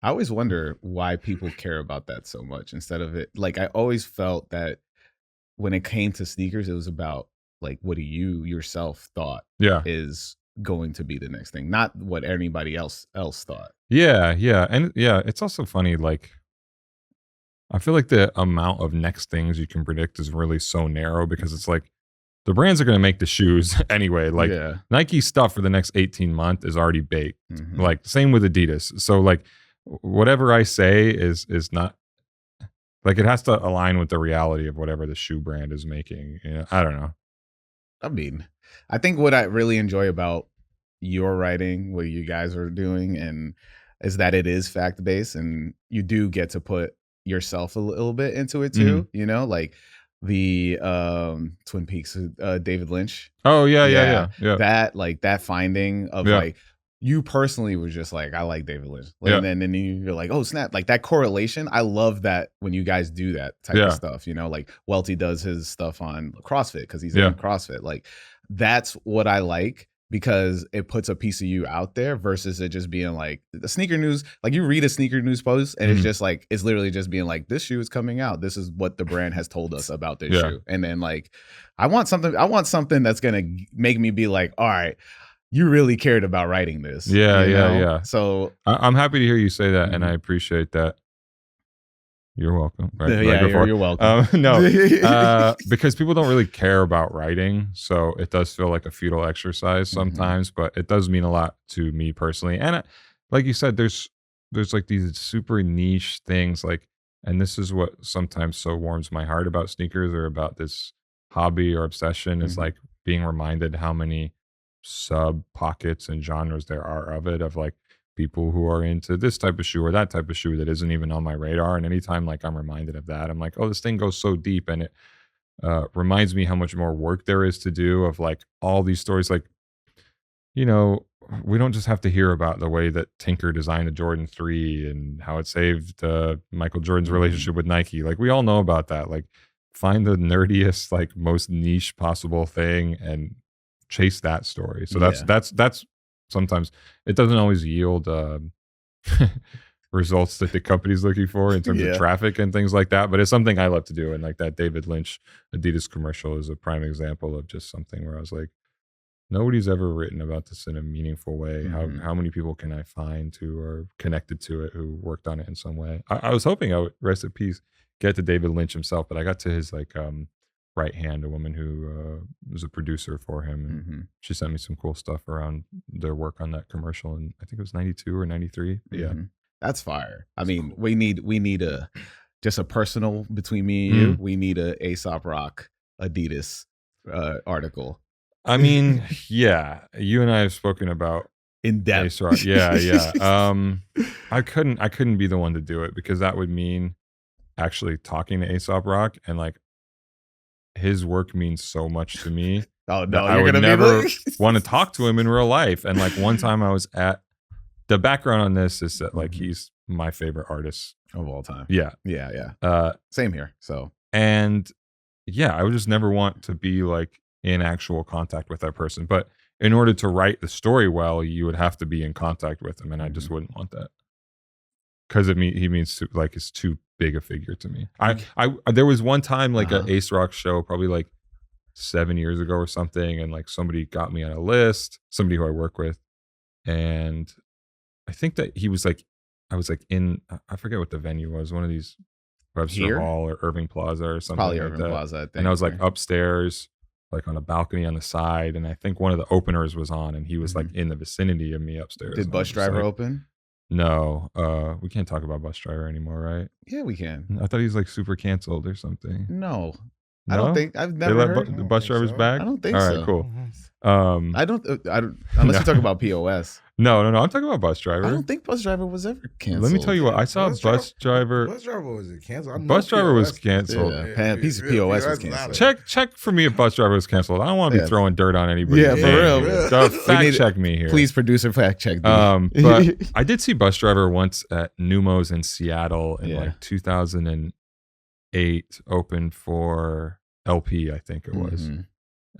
I always wonder why people care about that so much instead of it. Like, I always felt that when it came to sneakers, it was about like, what do you yourself thought is going to be the next thing, not what anybody else thought. Yeah. And it's also funny. Like, I feel like the amount of next things you can predict is really so narrow, because it's like the brands are going to make the shoes anyway. Like Nike stuff for the next 18 months is already baked. Like, same with Adidas. So like, whatever I say is not, like, it has to align with the reality of whatever the shoe brand is making. I don't know. I mean, I think what I really enjoy about your writing, what you guys are doing, and is that it is fact based, and you do get to put yourself a little bit into it too. Like the Twin Peaks, David Lynch. Oh yeah. That finding of like, you personally was just like, I like David Lynch. And then you're like, oh snap. Like, that correlation. I love that when you guys do that type of stuff, like Welty does his stuff on CrossFit because he's in CrossFit. Like, that's what I like, because it puts a piece of you out there versus it just being like the sneaker news. Like, you read a sneaker news post and it's just like, it's literally just being like, this shoe is coming out. This is what the brand has told us about this shoe. And then like, I want something that's going to make me be like, all right, you really cared about writing this. Yeah. So I'm happy to hear you say that, and I appreciate that. You're welcome. Right? You're welcome. No, because people don't really care about writing, so it does feel like a futile exercise sometimes. But it does mean a lot to me personally, and like you said, there's like these super niche things, like, and this is what sometimes so warms my heart about sneakers or about this hobby or obsession, is like being reminded how many sub pockets and genres there are of it, of like people who are into this type of shoe or that type of shoe that isn't even on my radar. And anytime like I'm reminded of that, I'm like, oh, this thing goes so deep, and it reminds me how much more work there is to do, of like all these stories. Like, we don't just have to hear about the way that Tinker designed a Jordan 3 and how it saved Michael Jordan's relationship with Nike. Like, we all know about that. Like, find the nerdiest, like, most niche possible thing and chase that story. So that's sometimes it doesn't always yield results that the company's looking for in terms of traffic and things like that, but it's something I love to do. And like that David Lynch Adidas commercial is a prime example of just something where I was like, nobody's ever written about this in a meaningful way. How many people can I find who are connected to it, who worked on it in some way? I was hoping I would, rest in peace, get to David Lynch himself, but I got to his like right hand, a woman who was a producer for him. And she sent me some cool stuff around their work on that commercial, and I think it was 92 or 93. Yeah, that's fire. I mean, we need a just a personal between me and you. We need a Aesop Rock Adidas article. I mean, yeah, you and I have spoken about in depth. Aesop Rock. Yeah. I couldn't be the one to do it, because that would mean actually talking to Aesop Rock, and like, his work means so much to me. Oh no, I would never want to talk to him in real life. And like, one time I was at, the background on this is that like, he's my favorite artist of all time. Yeah. Same here. So, and yeah, I would just never want to be like in actual contact with that person. But in order to write the story well, you would have to be in contact with him, and I just wouldn't want that, because he means like, it's too big a figure to me. I there was one time like an Ace Rock show, probably like 7 years ago or something, and like somebody got me on a list, somebody who I work with, and I think that he was like, I was like in, I forget what the venue was, one of these Webster Hall or Irving Plaza or something. Probably like Irving that. Plaza, I think. And I was like upstairs, like on a balcony on the side, and I think one of the openers was on, and he was like in the vicinity of me upstairs. Did Bus Driver open? No, we can't talk about Bus Driver anymore, right? Yeah, we can. I thought he was like super canceled or something. No? I don't think, I've never heard. The Bus Driver's back? I don't think so. All right, cool. I don't unless you talk about POS. No. I'm talking about Bus Driver. I don't think Bus Driver was ever canceled. Let me tell you what. I saw Bus Driver. Bus Driver was canceled. Bus Driver was canceled. Yeah. Piece of POS was canceled. Check for me if Bus Driver was canceled. I don't want to be throwing dirt on anybody. Yeah, for real. Fact check me here. Please, producer, fact check me. But I did see Bus Driver once at Numos in Seattle in like 2008. Opened for LP, I think it was.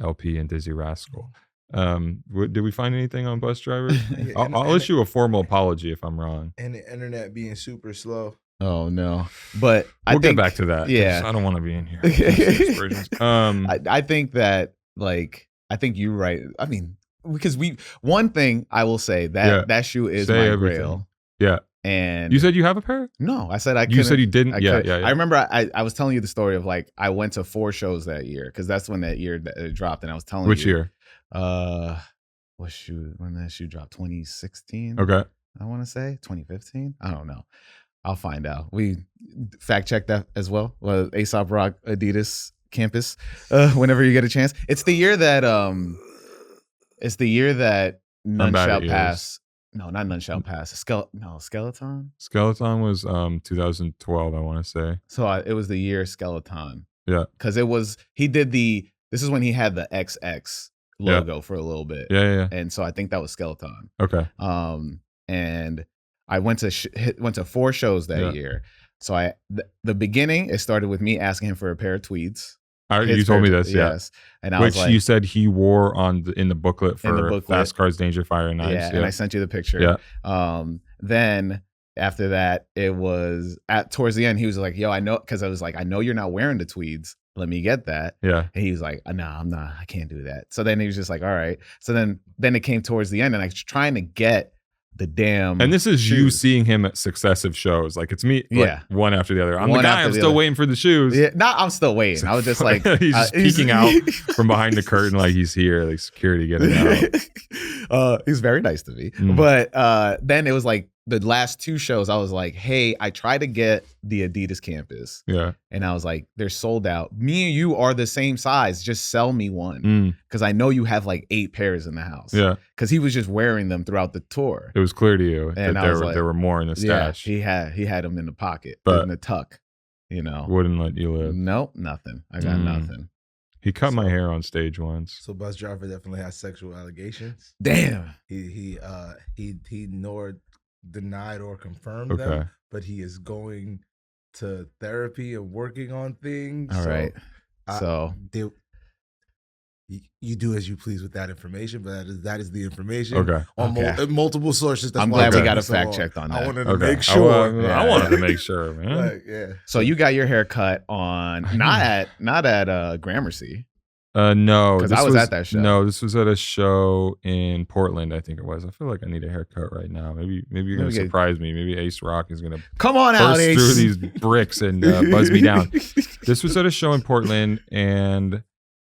LP and Dizzy Rascal. Did we find anything on Bus Driver? I'll issue a formal apology if I'm wrong. And the internet being super slow. Oh no! But we'll get back to that. Yeah, I don't want to be in here. I think that I think you're right. I mean, because one thing I will say that shoe is my grail. Yeah. And you said you have a pair? No, I said I couldn't. You said you didn't? Yeah. I remember I was telling you the story of I went to 4 shows that year because that's when that year that it dropped, and I was telling Which year? What shoe? When that shoe dropped? 2016. Okay. I want to say 2015. I don't know. I'll find out. We fact check that as well. Aesop Rock Adidas campus. Whenever you get a chance, it's the year that None Shall Pass. No, not None Shall Pass. Skeleton. Skeleton was 2012. I want to say. So it was the year Skeleton. Yeah. Because he did this is when he had the XX logo for a little bit. Yeah. And so I think that was Skeleton. Okay. And I went to 4 shows that year. So the beginning, it started with me asking him for a pair of tweeds. You told me this, yes. And I Which was like, you said he wore in the booklet for Fast Cars, Danger, Fire, and Knives. Yeah, and I sent you the picture. Yeah. Then after that, it was towards the end, he was like, yo, I know, because I was like, I know you're not wearing the tweeds. Let me get that. Yeah. And he was like, no, I'm not. I can't do that. So then he was just like, all right. So then it came towards the end, and I was trying to get the damn. And this is shoes. you seeing him at successive shows. Like it's me, one after the other. I'm the guy. I'm still waiting for the shoes. Yeah, I'm still waiting. I was just like, he's just peeking out from behind the curtain, like he's here, like security getting out. He's very nice to me. But then it was like the last 2 shows. I was like, hey, I tried to get the Adidas campus. Yeah. And I was like, they're sold out. Me and you are the same size. Just sell me one. Because I know you have like 8 pairs in the house. Yeah. Because he was just wearing them throughout the tour. It was clear to you and that there were more in the stash. Yeah, he had them in the pocket, in the tuck. Wouldn't let you live. Nope, nothing. I got nothing. He cut my hair on stage once. So Bus Driver definitely has sexual allegations. Damn. He nor denied or confirmed them, but he is going to therapy and working on things. All right. So you do as you please with that information, but that is the information. Okay. On multiple sourches. I'm glad we got a fact checked on that. I wanted to make sure. I wanted to make sure, man. So you got your hair cut on not at Gramercy. No, because I was at that show. No, this was at a show in Portland. I think it was. I feel like I need a haircut right now. Maybe you're gonna surprise me. Maybe Ace Rock is gonna come on out, burst Ace, through these bricks and buzz me down. This was at a show in Portland, and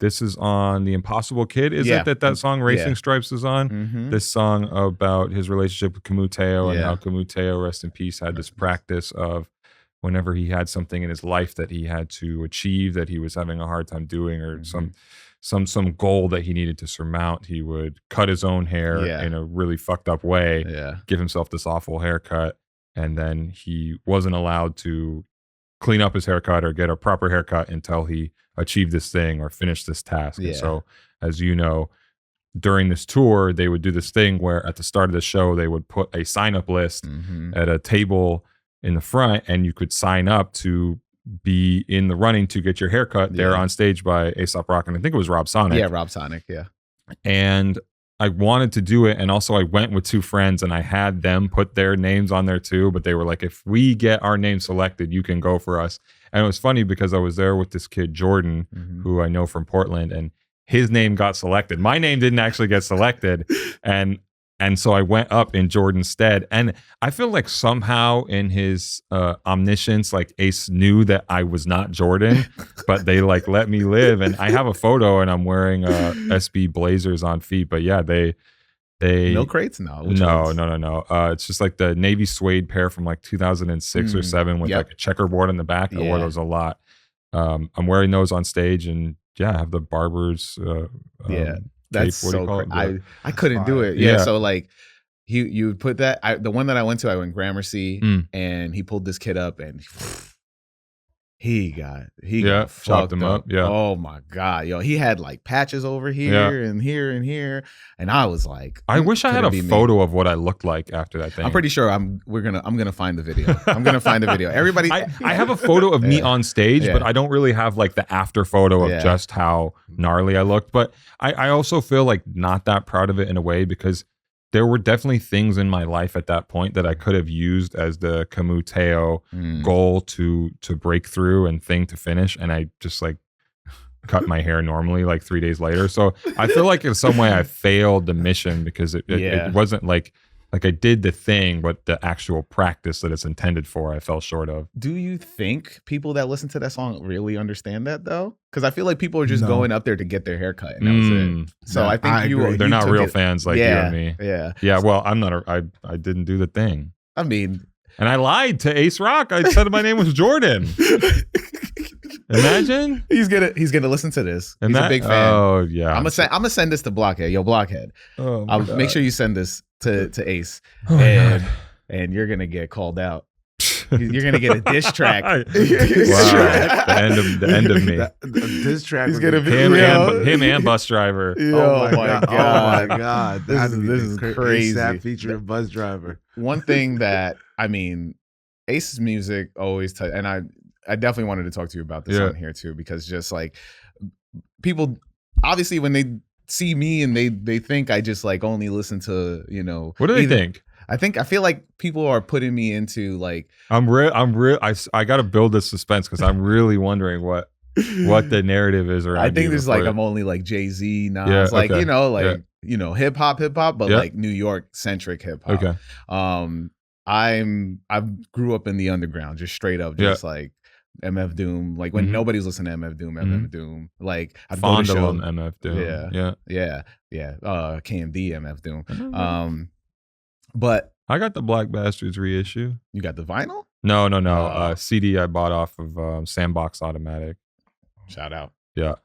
this is on The Impossible Kid. Is it that song Racing Stripes is on? This song about his relationship with Camuteo and how Camuteo, rest in peace, had this practice of whenever he had something in his life that he had to achieve that he was having a hard time doing, or some goal that he needed to surmount, he would cut his own hair in a really fucked up way, give himself this awful haircut, and then he wasn't allowed to clean up his haircut or get a proper haircut until he achieved this thing or finished this task. And so, as you know, during this tour, they would do this thing where at the start of the show, they would put a sign-up list at a table in the front, and you could sign up to be in the running to get your haircut there on stage by Aesop Rock, and I think it was Rob Sonic. Yeah, Rob Sonic, yeah. And I wanted to do it, and also I went with 2 friends, and I had them put their names on there too, but they were like, if we get our name selected, you can go for us. And it was funny because I was there with this kid, Jordan, who I know from Portland, and his name got selected. My name didn't actually get selected, and so I went up in Jordan's stead. And I feel like somehow in his omniscience, like Ace knew that I was not Jordan, but they like let me live. And I have a photo, and I'm wearing SB Blazers on feet. But yeah, they no crates now. No. It's just like the navy suede pair from like 2006 or 7 with like a checkerboard in the back. I wore those a lot. I'm wearing those on stage, and I have the barber's that's so crazy. I couldn't do it. So like you would put that. The one that I went to, I went Gramercy, and he pulled this kid up, and he got chopped him up. Yeah. Oh my God, yo, he had like patches over here and here and here, and I was like, I wish I had a photo of what I looked like after that thing. I'm pretty sure I'm gonna find the video. I'm gonna find the video. Everybody, I have a photo of me on stage, but I don't really have like the after photo of just how gnarly I looked. But I also feel like not that proud of it in a way, because there were definitely things in my life at that point that I could have used as the Kamuteo goal to break through and thing to finish. And I just like cut my hair normally like 3 days later. So I feel like in some way I failed the mission, because it wasn't like I did the thing, but the actual practice that it's intended for, I fell short of. Do you think people that listen to that song really understand that though? Because I feel like people are just going up there to get their hair cut, and that was it. So I think they're not real fans like you and me. Yeah. Well, I'm not. I didn't do the thing. I mean, and I lied to Ace Rock. I said my name was Jordan. Imagine he's gonna listen to this. He's a big fan. Oh yeah. I'm gonna send this to Blockhead. Yo, Blockhead. I'll make sure you send this to Ace, and you're gonna get called out. You're gonna get a diss track. The end of me. The diss track. He's gonna be him and Bus Driver. Oh my god! Oh my god! This is crazy. ASAP featuring Bus Driver. One thing that Ace's music always and I definitely wanted to talk to you about this on here too, because just like people, obviously when they see me and they think I just like only listen to, what do they think? I feel like people are putting me into like I got to build this suspense, because I'm really wondering what the narrative is around. I think there's like I'm only like Jay-Z now. It's like hip hop, but like New York centric hip hop. Okay. I grew up in the underground, just straight up, just like MF Doom, like when nobody's listening to MF Doom, MF Doom, like I'd go to show MF Doom, KMD MF Doom, but I got the Black Bastards reissue. You got the vinyl? No. CD I bought off of Sandbox Automatic. Shout out. Yeah.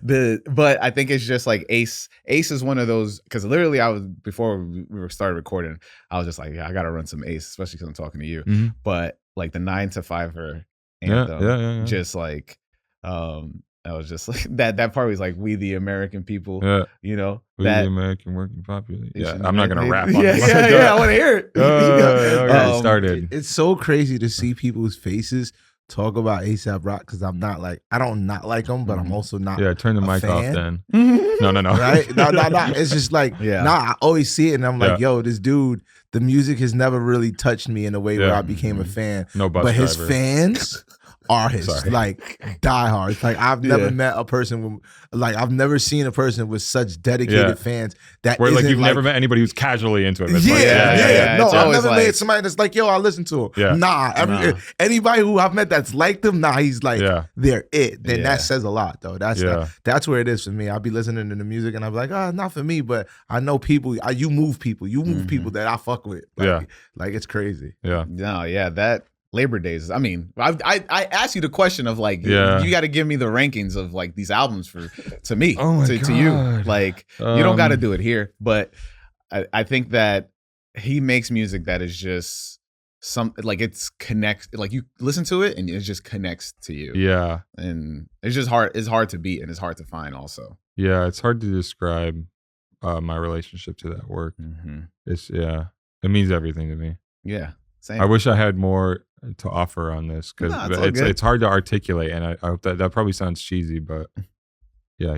But I think it's just like Ace is one of those, because literally before we started recording, I was just like, I gotta run some Ace, especially because I'm talking to you. But like the 9 to 5er anthem, just like I was just like that part was like, we the American people, we the American working population. I'm not gonna rap on I want to hear it. Started. It's so crazy to see people's faces talk about Aesop Rock, because I'm not like, I don't not like him, but I'm also not. Yeah, turn the mic off then. No. Right? No. It's just like, I always see it and I'm like, yo, this dude, the music has never really touched me in a way where I became a fan. But his fans are his like diehards. Like I've never met a person with, like I've never seen a person with such dedicated fans that where like you've never met anybody who's casually into it. No, I've never met somebody that's like, yo, I listen to him. Anybody who I've met that's like them, he's like, they're it. Then that says a lot though. That's where it is for me. I'll be listening to the music and I'm like, not for me, but I know people. You move people. You move people that I fuck with. Like it's crazy. That Labor Days. I mean, I asked you the question of like, you got to give me the rankings of like these albums to me, to you. Like, you don't got to do it here, but I think that he makes music that is just like it's connects. Like you listen to it and it just connects to you. Yeah, and it's just hard. It's hard to beat and it's hard to find. Also, it's hard to describe my relationship to that work. It means everything to me. Yeah. Same. I wish I had more to offer on this, because it's hard to articulate, and I hope that probably sounds cheesy, but I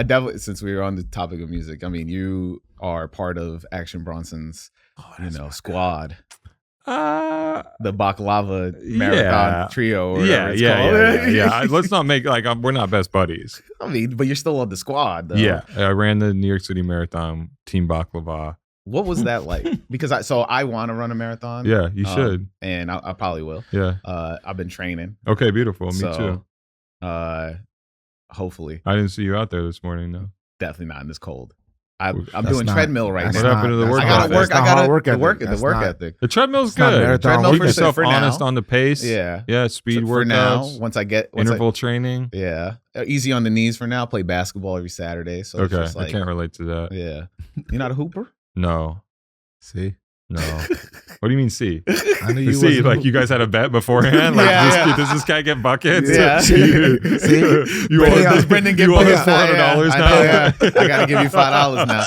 definitely, since we were on the topic of music, I mean, you are part of Action Bronson's squad, the Baklava Marathon Trio, or whatever it's called. Let's not make like we're not best buddies. I mean, but you're still on the squad though. Yeah, I ran the New York City Marathon, Team Baklava. What was that like? Because I want to run a marathon. Yeah, you should. And I probably will. Yeah. I've been training. Okay, beautiful. Me too. Hopefully. I didn't see you out there this morning though. Definitely not in this cold. I'm doing treadmill right now. What happened to the work? I gotta work. I gotta the work ethic. The treadmill's good. Keep yourself honest on the pace. Yeah. Speed workouts. For now, once I get interval training. Yeah, easy on the knees for now. Play basketball every Saturday. So okay, it's just I can't relate to that. Yeah, you're not a hooper? No. See. No. What do you mean see? I knew you see, like you guys had a bet beforehand. Like, does this guy get buckets? Yeah. See, does Brendan get buckets? $400 now. Yeah. I gotta give you $5 now.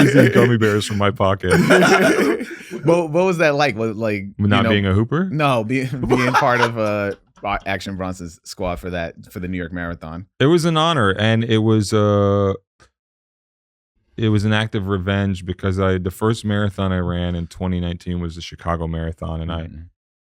He's eating gummy bears from my pocket. What was that like? Was like not being a hooper? No, being part of Action Bronson's squad for the New York Marathon. It was an honor, and it was an act of revenge because the first marathon I ran in 2019 was the Chicago Marathon, and I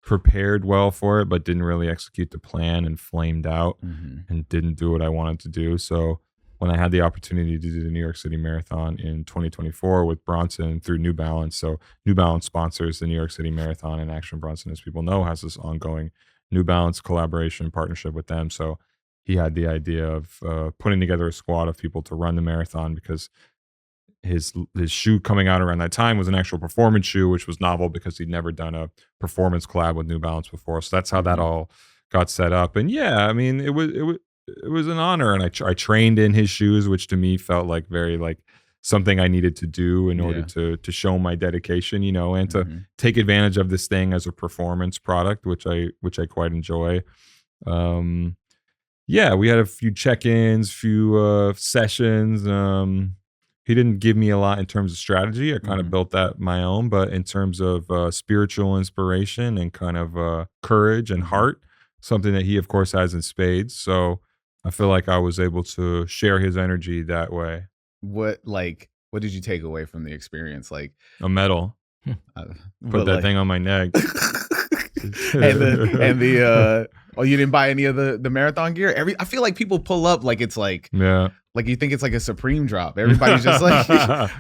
prepared well for it, but didn't really execute the plan and flamed out and didn't do what I wanted to do. So when I had the opportunity to do the New York City Marathon in 2024 with Bronson through New Balance, so New Balance sponsors the New York City Marathon, and Action Bronson, as people know, has this ongoing New Balance collaboration partnership with them. So he had the idea of putting together a squad of people to run the marathon because his shoe coming out around that time was an actual performance shoe, which was novel because he'd never done a performance collab with New Balance before. So that's how that all got set up. And yeah, I mean, it was an honor, and I trained in his shoes, which to me felt like very like something I needed to do in order to show my dedication, and to take advantage of this thing as a performance product, which I quite enjoy. Yeah, we had a few check-ins, few sessions. He didn't give me a lot in terms of strategy. I kind of built that my own, but in terms of spiritual inspiration and kind of courage and heart, something that he, of course, has in spades. So I feel like I was able to share his energy that way. What did you take away from the experience? Like a medal. Put that thing on my neck. and the you didn't buy any of the marathon gear? I feel like people pull up like it's like like you think it's like a Supreme drop. Everybody's just like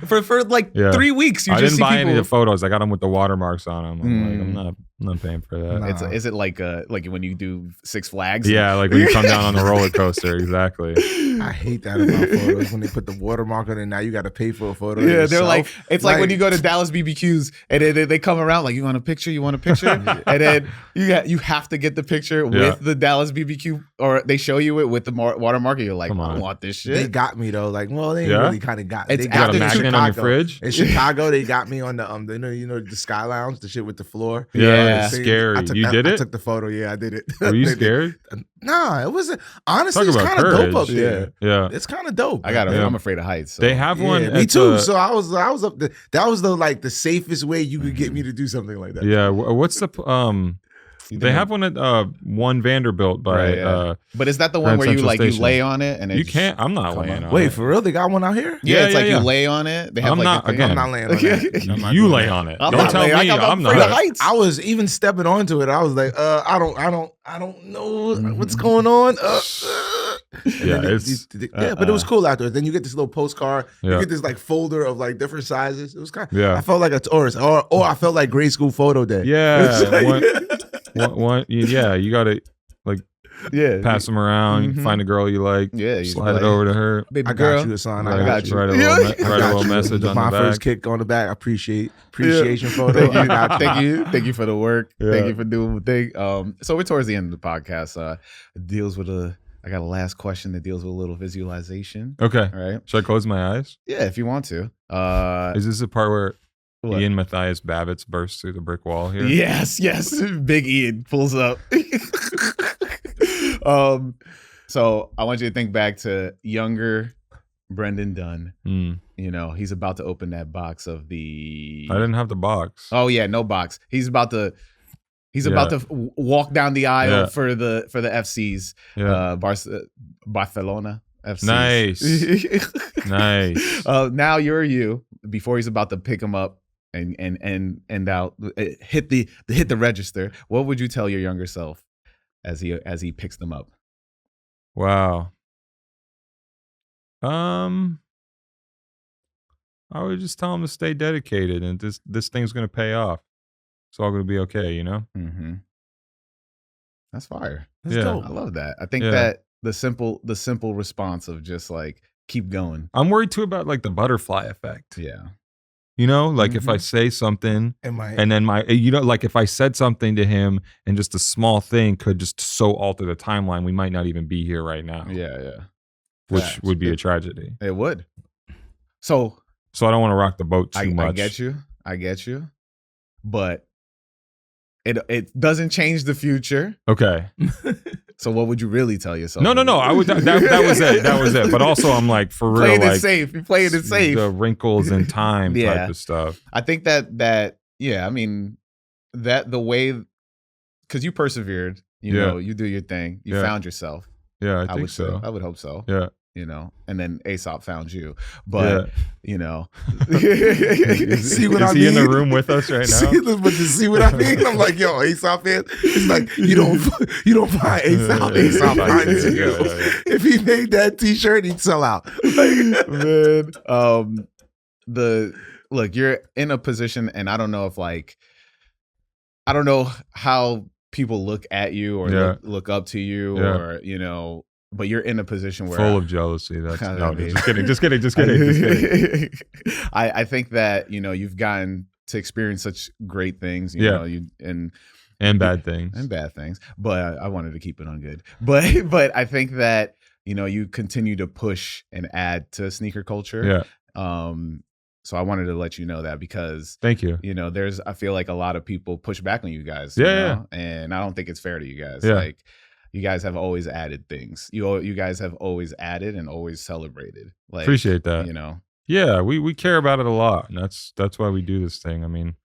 for like 3 weeks. I didn't buy any of the photos. I got them with the watermarks on them. I'm like, I'm not paying for that. Nah. Is it like when you do Six Flags? Yeah, like when you come down on the roller coaster. Exactly. I hate that about photos when they put the watermark on it. Now you got to pay for a photo. Yeah, they're like it's like when you go to Dallas BBQs and they come around like you want a picture, and then you have to get the picture with the Dallas BBQ, or they show you it with the watermark, and you're like, I want this shit. They got me though. Like, well, they really kind of got me. It's they got a magnet on your fridge in Chicago. They got me on the the Sky Lounge, the shit with the floor. Yeah, it's scary. You did it? I took the photo. Yeah, I did it. Were you scared? Nah, it wasn't. Honestly, it's kind of dope up there. Yeah, it's kind of dope. I'm afraid of heights. So. They have one. Me too. So I was up there. That was the safest way you could get me to do something like that. Yeah. What's the They have one at one Vanderbilt by but is that the one where you like Station. You lay on it and you can't? I'm not laying on it. Wait, for real? They got one out here? Yeah, it's like you lay on it. They have I'm not laying on it. You lay on it. Don't tell me I'm not. I was even stepping onto it. I was like, I don't know what's going on. But it was cool afterwards. Then you get this little postcard. You get this like folder of like different sizes. It was kind of, I felt like a tourist, or I felt like grade school photo day. Yeah. You gotta pass them around, find a girl you like, slide it over to her. Baby I got you a sign. I got you. Write a little message on the back. My first kick on the back. Appreciation photo. Thank you for the work. Thank you for doing the thing. So we're towards the end of the podcast. I got a last question that deals with a little visualization. Okay. All right. Should I close my eyes? Yeah, if you want to. Is this the part where Ian Matthias Babbitts bursts through the brick wall here? Yes. Big Ian pulls up. So I want you to think back to younger Brendan Dunne. He's about to open that box of the... I didn't have the box. Oh yeah, no box. He's about to walk down the aisle for the FCs. Barcelona FCs. Nice. Now you're you. Before he's about to pick him up and out, hit the register. What would you tell your younger self as he picks them up? Wow. I would just tell him to stay dedicated, and this thing's gonna pay off. It's all gonna be okay, Mm-hmm. That's fire. That's dope. I love that. I think that the simple response of just like keep going. I'm worried too about like the butterfly effect. Yeah. You know, like if I say something and then like if I said something to him and just a small thing could just so alter the timeline, we might not even be here right now. Yeah. Which would be a tragedy. It would. So I don't want to rock the boat too much. I get you. But it doesn't change the future. Okay. So what would you really tell yourself? No. I would. That was it. That was it. But also, I'm like for real. Playing like, it safe. You're playing it safe. The wrinkles in time type of stuff. I think that I mean that the way because you persevered. You know, you do your thing. You found yourself. Yeah, I think so. I would hope so. Yeah. You know, and then Aesop found you. But, you know. See what I mean? Is he in the room with us right now? But to see what I mean? I'm like, yo, Aesop is. It's like, you don't find Aesop. Aesop finds you. If he made that t-shirt, he'd sell out. Man, look, you're in a position, and I don't know how people look at you or look up to you or, you know, but you're in a position where full of jealousy. That's no, just kidding. I think that, you know, you've gotten to experience such great things, you know, and bad things. But I wanted to keep it on good. But I think that, you know, you continue to push and add to sneaker culture. Yeah. So I wanted to let you know that because thank you. You know, I feel like a lot of people push back on you guys. You know? And I don't think it's fair to you guys. Yeah. Like, you guys have always added things. You guys have always added and always celebrated. Like, appreciate that. You know. Yeah, we care about it a lot, and that's why we do this thing. I mean,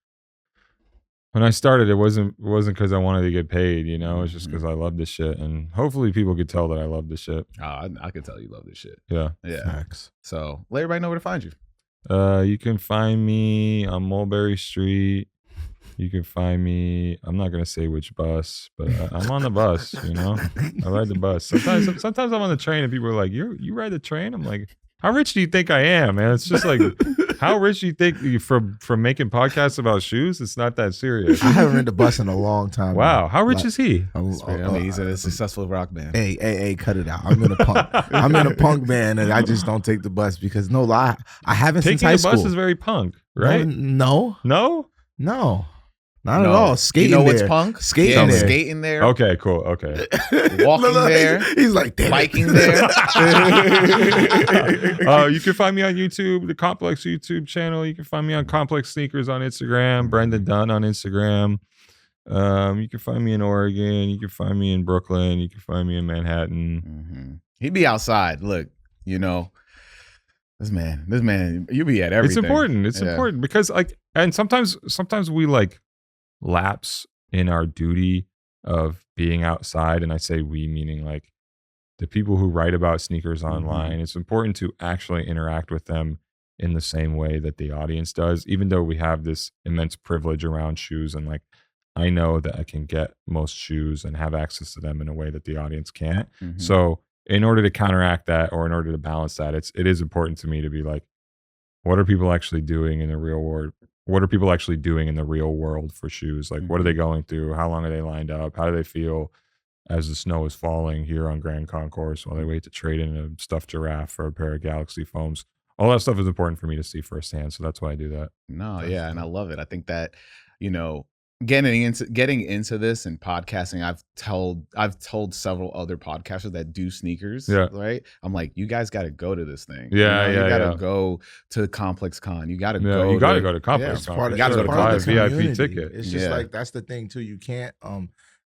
when I started, it wasn't because I wanted to get paid. You know, it's just because I love this shit, and hopefully people could tell that I love this shit. I could tell you love this shit. Yeah. Facts. So let everybody know where to find you. You can find me on Mulberry Street. You can find me. I'm not gonna say which bus, but I'm on the bus. You know, I ride the bus. Sometimes I'm on the train, and people are like, "You ride the train?" I'm like, "How rich do you think I am, man?" It's just like, how rich do you think from making podcasts about shoes? It's not that serious. I haven't ridden the bus in a long time. Wow, how rich is he? I mean, he's in a successful rock band. Hey, cut it out. I'm in a punk. I'm in a punk band, and I just don't take the bus because no lie, I haven't since high school. Taking the bus is very punk, right? No. Not at all. Skating there. You know what's punk? Skating there. Okay, cool. Okay. Walking there. He's like, biking there. You can find me on YouTube, the Complex YouTube channel. You can find me on Complex Sneakers on Instagram, Brendan Dunne on Instagram. You can find me in Oregon. You can find me in Brooklyn. You can find me in Manhattan. Mm-hmm. He'd be outside. Look, you know, this man, you be at everything. It's important because and sometimes we like lapse in our duty of being outside, and I say we meaning like the people who write about sneakers online. Mm-hmm. It's important to actually interact with them in the same way that the audience does, even though we have this immense privilege around shoes, and like I know that I can get most shoes and have access to them in a way that the audience can't. Mm-hmm. So in order to counteract that, or in order to balance that, it is important to me to be like, what are people actually doing in the real world? What are people actually doing in the real world for shoes? Like, what are they going through? How long are they lined up? How do they feel as the snow is falling here on Grand Concourse while they wait to trade in a stuffed giraffe for a pair of Galaxy foams? All that stuff is important for me to see firsthand. So that's why I do that. No, yeah. And I love it. I think that, you know, getting into this and podcasting, I've told several other podcasters that do sneakers, right? I'm like, you guys got to go to this thing. You got to go to Complex Con. You got to go. You got to go to Complex Con. You got to go to buy a VIP ticket. It's just like, that's the thing too. You can't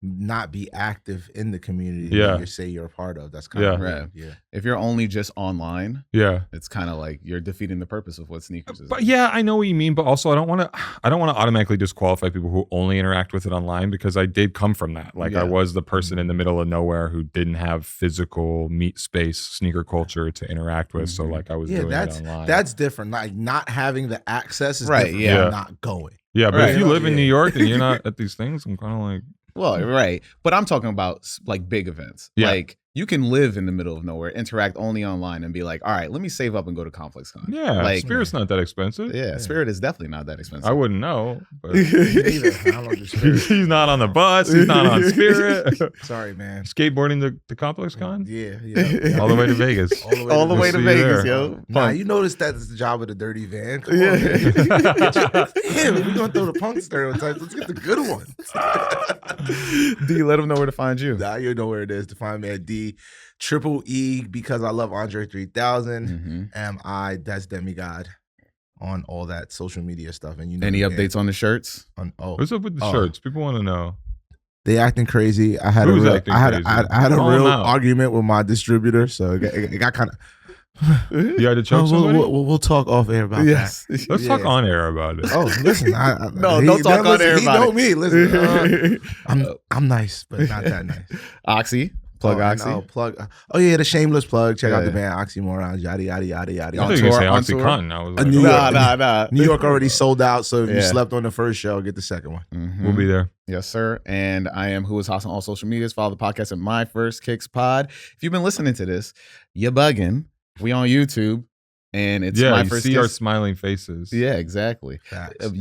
not be active in the community that you say you're a part of. That's kind of right. Yeah. If you're only just online, it's kind of like you're defeating the purpose of what sneakers is. But yeah, I know what you mean, but also I don't want to automatically disqualify people who only interact with it online, because I did come from that. Like I was the person in the middle of nowhere who didn't have physical meet space sneaker culture to interact with. So like I was doing it online. That's different. Like not having the access is different than not going. Yeah, but if you live in New York and you're not at these things, I'm kind of like, well, right. But I'm talking about like big events. Yeah. Like you can live in the middle of nowhere, interact only online, and be like, all right, let me save up and go to ComplexCon. Yeah, like, Spirit's not that expensive. Yeah, Spirit is definitely not that expensive. I wouldn't know. But he's not on the bus. He's not on Spirit. Sorry, man. Skateboarding to ComplexCon? Yeah. All the way to Vegas. All the way to Vegas, yo. Nah, you notice that's the job of the dirty van. Come on, man. Damn, we're going to throw the punk stereotypes. Let's get the good ones. D, let them know where to find you. Nah, you know where it is to find me at D-Triple-E because I love Andre 3000. M.I. That's Demigod on all that social media stuff. And you know, any updates on the shirts? What's up with the shirts? People want to know. They acting crazy. I had a real argument with my distributor, so it got kind of. You had to choke somebody? We'll talk off air about that. Let's talk on air about it. Oh, listen. Don't talk on air about it. He know me. Listen, I'm nice, but not that nice. Oxy. Plug Oxy. Oh yeah, the shameless plug. Check out the band Oxymorons. Yada yada yada yada. I thought you were going to say OxyContin. I was like, nah. New York already sold out, so if you slept on the first show, get the second one. We'll be there. Yes, sir. And I am Who Is Haas on all social medias. Follow the podcast at My First Kicks Pod. If you've been listening to this, you're bugging. We on YouTube. And it's My First see Kicks. Our smiling faces. Yeah, exactly.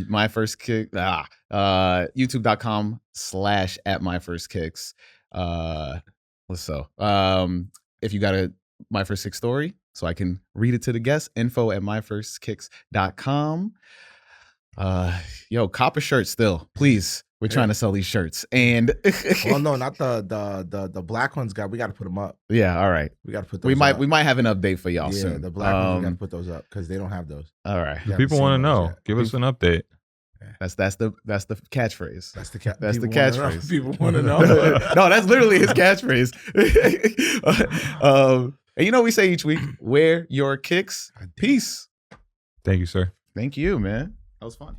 My First Kick. YouTube.com/@MyFirstKicks. If you got a My First Kick story, so I can read it to the guests, info@myfirstkicks.com. Cop a shirt still, please. We're trying to sell these shirts, and well, no, not the black ones. We got to put them up. Yeah, all right. We got to put those. We might have an update for y'all soon. The black ones, we got to put those up because they don't have those. All right. People want to know. Give us an update. That's the catchphrase. That's the catchphrase. People want to know. No, that's literally his catchphrase. And we say each week, wear your kicks. Peace. Thank you, sir. Thank you, man. That was fun.